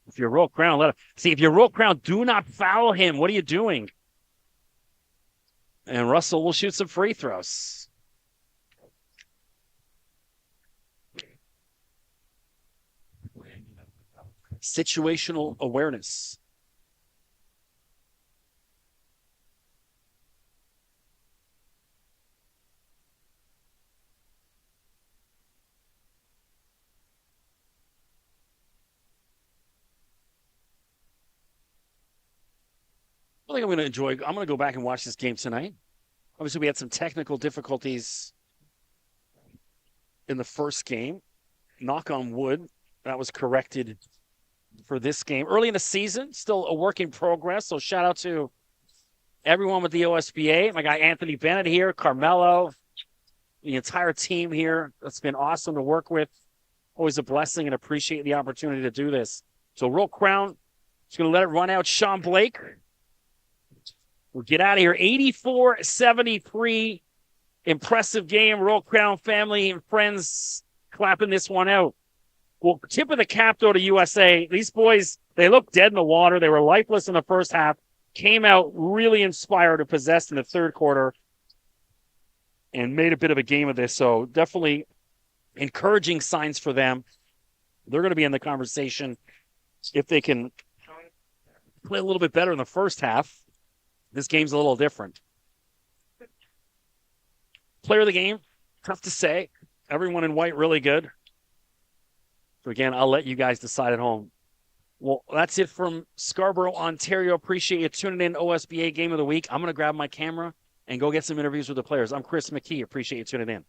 If you're Royal Crown, if you're Royal Crown, do not foul him. What are you doing? And Russell will shoot some free throws. Situational awareness. I think I'm going to enjoy. I'm going to go back and watch this game tonight. Obviously, we had some technical difficulties in the first game. Knock on wood, that was corrected for this game. Early in the season, still a work in progress. So shout out to everyone with the OSBA. My guy Anthony Bennett here, Carmelo, the entire team here. It's been awesome to work with. Always a blessing, and appreciate the opportunity to do this. So Royal Crown is going to let it run out. Sean Blake. We'll get out of here. 84-73. Impressive game. Royal Crown family and friends clapping this one out. Well, tip of the cap, though, to USA. These boys, they looked dead in the water. They were lifeless in the first half. Came out really inspired and possessed in the third quarter and made a bit of a game of this. So definitely encouraging signs for them. They're going to be in the conversation if they can play a little bit better in the first half. This game's a little different. Player of the game, tough to say. Everyone in white, really good. So again, I'll let you guys decide at home. Well, that's it from Scarborough, Ontario. Appreciate you tuning in. OSBA Game of the Week. I'm going to grab my camera and go get some interviews with the players. I'm Chris McKee. Appreciate you tuning in.